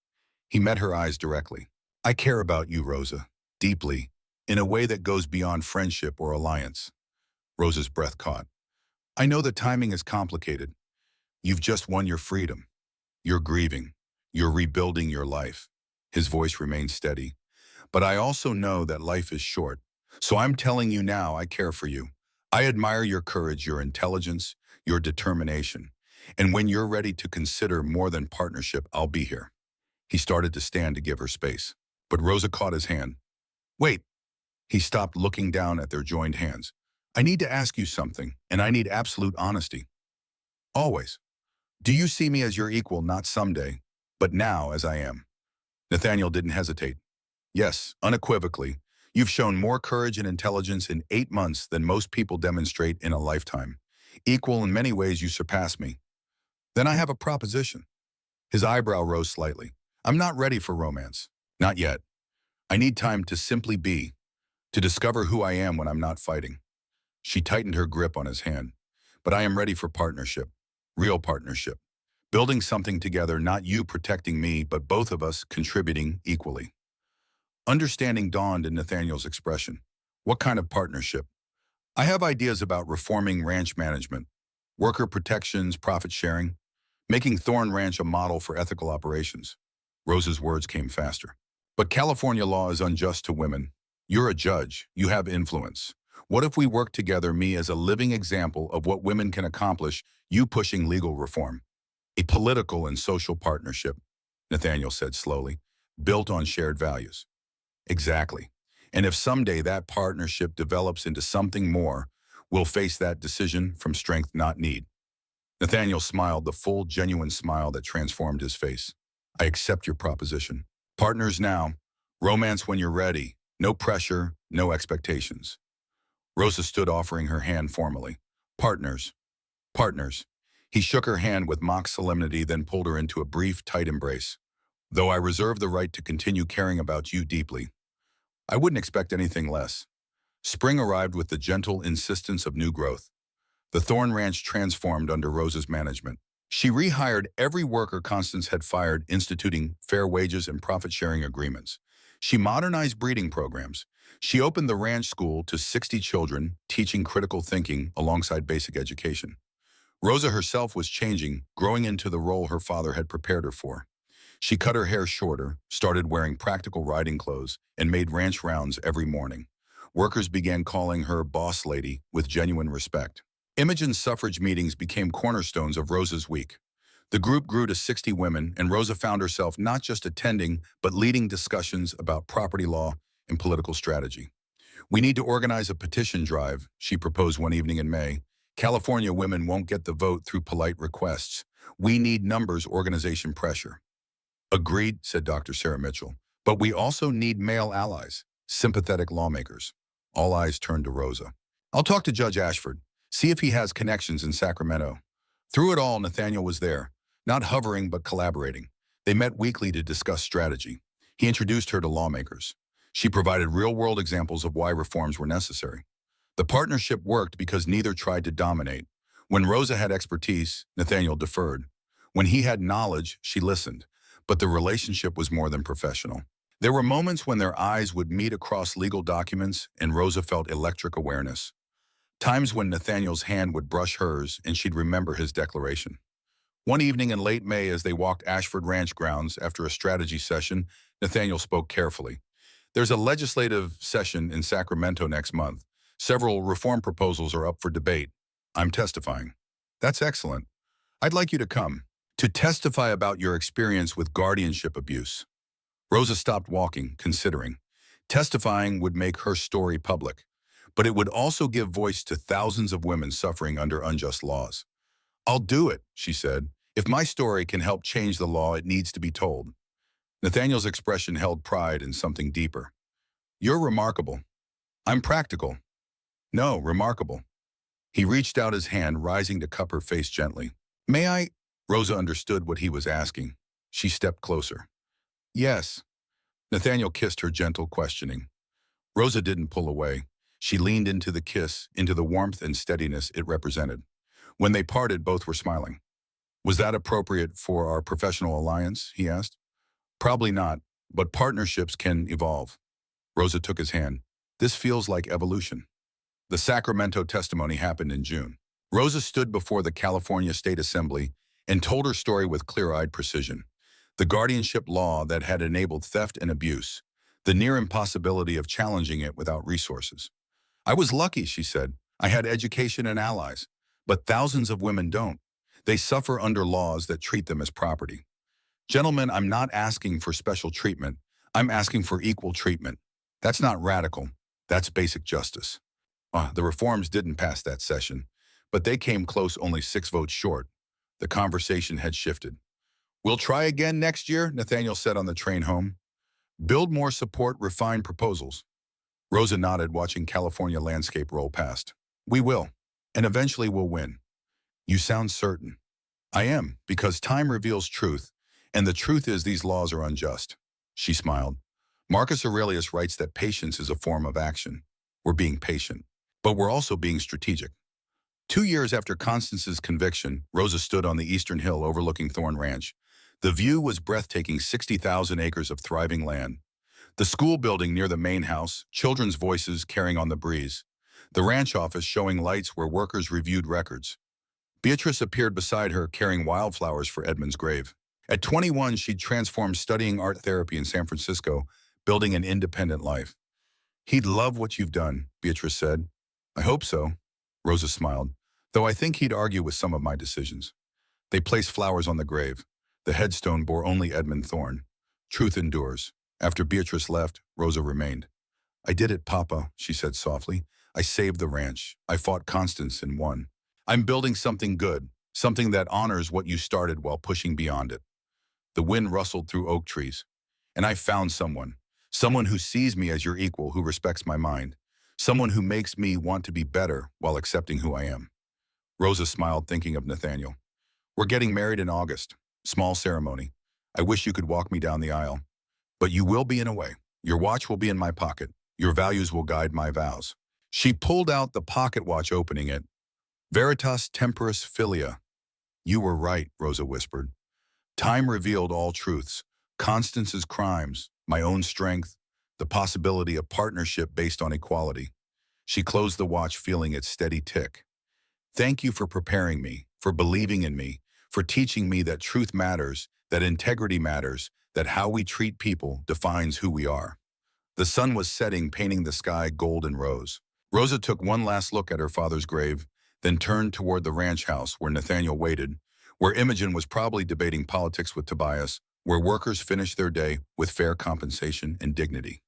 He met her eyes directly. I care about you, Rosa, deeply, in a way that goes beyond friendship or alliance. Rosa's breath caught. I know the timing is complicated. You've just won your freedom. You're grieving. You're rebuilding your life. His voice remained steady. But I also know that life is short. So I'm telling you now, I care for you. I admire your courage, your intelligence, your determination. And when you're ready to consider more than partnership, I'll be here. He started to stand to give her space. But Rosa caught his hand. Wait. He stopped, looking down at their joined hands. I need to ask you something, and I need absolute honesty. Always. Do you see me as your equal, not someday, but now as I am? Nathaniel didn't hesitate. Yes, unequivocally. You've shown more courage and intelligence in 8 months than most people demonstrate in a lifetime. Equal in many ways, you surpass me. Then I have a proposition. His eyebrow rose slightly. I'm not ready for romance. Not yet. I need time to simply be, to discover who I am when I'm not fighting. She tightened her grip on his hand. But I am ready for partnership. Real partnership. Building something together, not you protecting me, but both of us contributing equally. Understanding dawned in Nathaniel's expression. What kind of partnership? I have ideas about reforming ranch management, worker protections, profit sharing, making Thorn Ranch a model for ethical operations. Rosa's words came faster. But California law is unjust to women. You're a judge. You have influence. What if we work together, me as a living example of what women can accomplish, you pushing legal reform? A political and social partnership, Nathaniel said slowly, built on shared values. Exactly. And if someday that partnership develops into something more, we'll face that decision from strength, not need. Nathaniel smiled, the full, genuine smile that transformed his face. I accept your proposition. Partners now. Romance when you're ready. No pressure, no expectations. Rosa stood, offering her hand formally. Partners. Partners. He shook her hand with mock solemnity, then pulled her into a brief, tight embrace. Though I reserve the right to continue caring about you deeply, I wouldn't expect anything less. Spring arrived with the gentle insistence of new growth. The Thorn Ranch transformed under Rosa's management. She rehired every worker Constance had fired, instituting fair wages and profit-sharing agreements. She modernized breeding programs. She opened the ranch school to 60 children, teaching critical thinking alongside basic education. Rosa herself was changing, growing into the role her father had prepared her for. She cut her hair shorter, started wearing practical riding clothes, and made ranch rounds every morning. Workers began calling her boss lady with genuine respect. Imogen's suffrage meetings became cornerstones of Rosa's week. The group grew to 60 women, and Rosa found herself not just attending, but leading discussions about property law and political strategy. We need to organize a petition drive, she proposed one evening in May. California women won't get the vote through polite requests. We need numbers, organization, pressure. Agreed, said Dr. Sarah Mitchell. But we also need male allies, sympathetic lawmakers. All eyes turned to Rosa. I'll talk to Judge Ashford, see if he has connections in Sacramento. Through it all, Nathaniel was there, not hovering but collaborating. They met weekly to discuss strategy. He introduced her to lawmakers. She provided real-world examples of why reforms were necessary. The partnership worked because neither tried to dominate. When Rosa had expertise, Nathaniel deferred. When he had knowledge, she listened. But the relationship was more than professional. There were moments when their eyes would meet across legal documents, and Rosa felt electric awareness. Times when Nathaniel's hand would brush hers, and she'd remember his declaration. One evening in late May, as they walked Ashford Ranch grounds after a strategy session, Nathaniel spoke carefully. There's a legislative session in Sacramento next month. Several reform proposals are up for debate. I'm testifying. That's excellent. I'd like you to come to testify about your experience with guardianship abuse. Rosa stopped walking, considering. Testifying would make her story public, but it would also give voice to thousands of women suffering under unjust laws. I'll do it, she said. If my story can help change the law, it needs to be told. Nathaniel's expression held pride in something deeper. You're remarkable. I'm practical. No, remarkable. He reached out his hand, rising to cup her face gently. May I? Rosa understood what he was asking. She stepped closer. Yes. Nathaniel kissed her, gentle, questioning. Rosa didn't pull away. She leaned into the kiss, into the warmth and steadiness it represented. When they parted, both were smiling. Was that appropriate for our professional alliance? He asked. Probably not, but partnerships can evolve. Rosa took his hand. This feels like evolution. The Sacramento testimony happened in June. Rosa stood before the California State Assembly and told her story with clear-eyed precision. the guardianship law that had enabled theft and abuse, the near impossibility of challenging it without resources. I was lucky, she said. I had education and allies, but thousands of women don't. They suffer under laws that treat them as property. Gentlemen, I'm not asking for special treatment. I'm asking for equal treatment. That's not radical. That's basic justice. The reforms didn't pass that session, but they came close, only 6 votes short. The conversation had shifted. We'll try again next year, Nathaniel said on the train home. Build more support, refine proposals. Rosa nodded, watching California landscape roll past. We will, and eventually we'll win. You sound certain. I am, because time reveals truth, and the truth is these laws are unjust. She smiled. Marcus Aurelius writes that patience is a form of action. We're being patient, but we're also being strategic. 2 years after Constance's conviction, Rosa stood on the eastern hill overlooking Thorn Ranch. The view was breathtaking, 60,000 acres of thriving land. The school building near the main house, children's voices carrying on the breeze. The ranch office showing lights where workers reviewed records. Beatrice appeared beside her, carrying wildflowers for Edmund's grave. At 21, she'd transformed, studying art therapy in San Francisco, building an independent life. He'd love what you've done, Beatrice said. I hope so, Rosa smiled, though I think he'd argue with some of my decisions. They placed flowers on the grave. The headstone bore only Edmund Thorne. Truth endures. After Beatrice left, Rosa remained. I did it, Papa, she said softly. I saved the ranch. I fought Constance and won. I'm building something good, something that honors what you started while pushing beyond it. The wind rustled through oak trees. And I found someone who sees me as your equal, who respects my mind, someone who makes me want to be better while accepting who I am. Rosa smiled, thinking of Nathaniel. We're getting married in August. Small ceremony. I wish you could walk me down the aisle. But you will be in a way. Your watch will be in my pocket. Your values will guide my vows. She pulled out the pocket watch, opening it. Veritas temporis filia. You were right, Rosa whispered. Time revealed all truths. Constance's crimes, my own strength, the possibility of partnership based on equality. She closed the watch, feeling its steady tick. Thank you for preparing me, for believing in me, for teaching me that truth matters, that integrity matters, that how we treat people defines who we are. The sun was setting, painting the sky gold and rose. Rosa took one last look at her father's grave, then turned toward the ranch house where Nathaniel waited, where Imogen was probably debating politics with Tobias, where workers finished their day with fair compensation and dignity.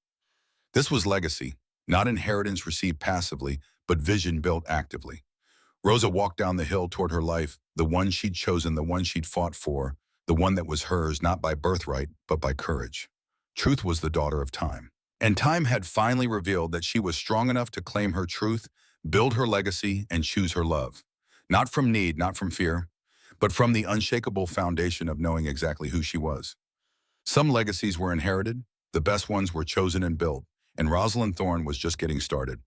This was legacy, not inheritance received passively, but vision built actively. Rosa walked down the hill toward her life, the one she'd chosen, the one she'd fought for, the one that was hers not by birthright, but by courage. Truth was the daughter of time. And time had finally revealed that she was strong enough to claim her truth, build her legacy, and choose her love. Not from need, not from fear, but from the unshakable foundation of knowing exactly who she was. Some legacies were inherited, the best ones were chosen and built, and Rosalind Thorne was just getting started.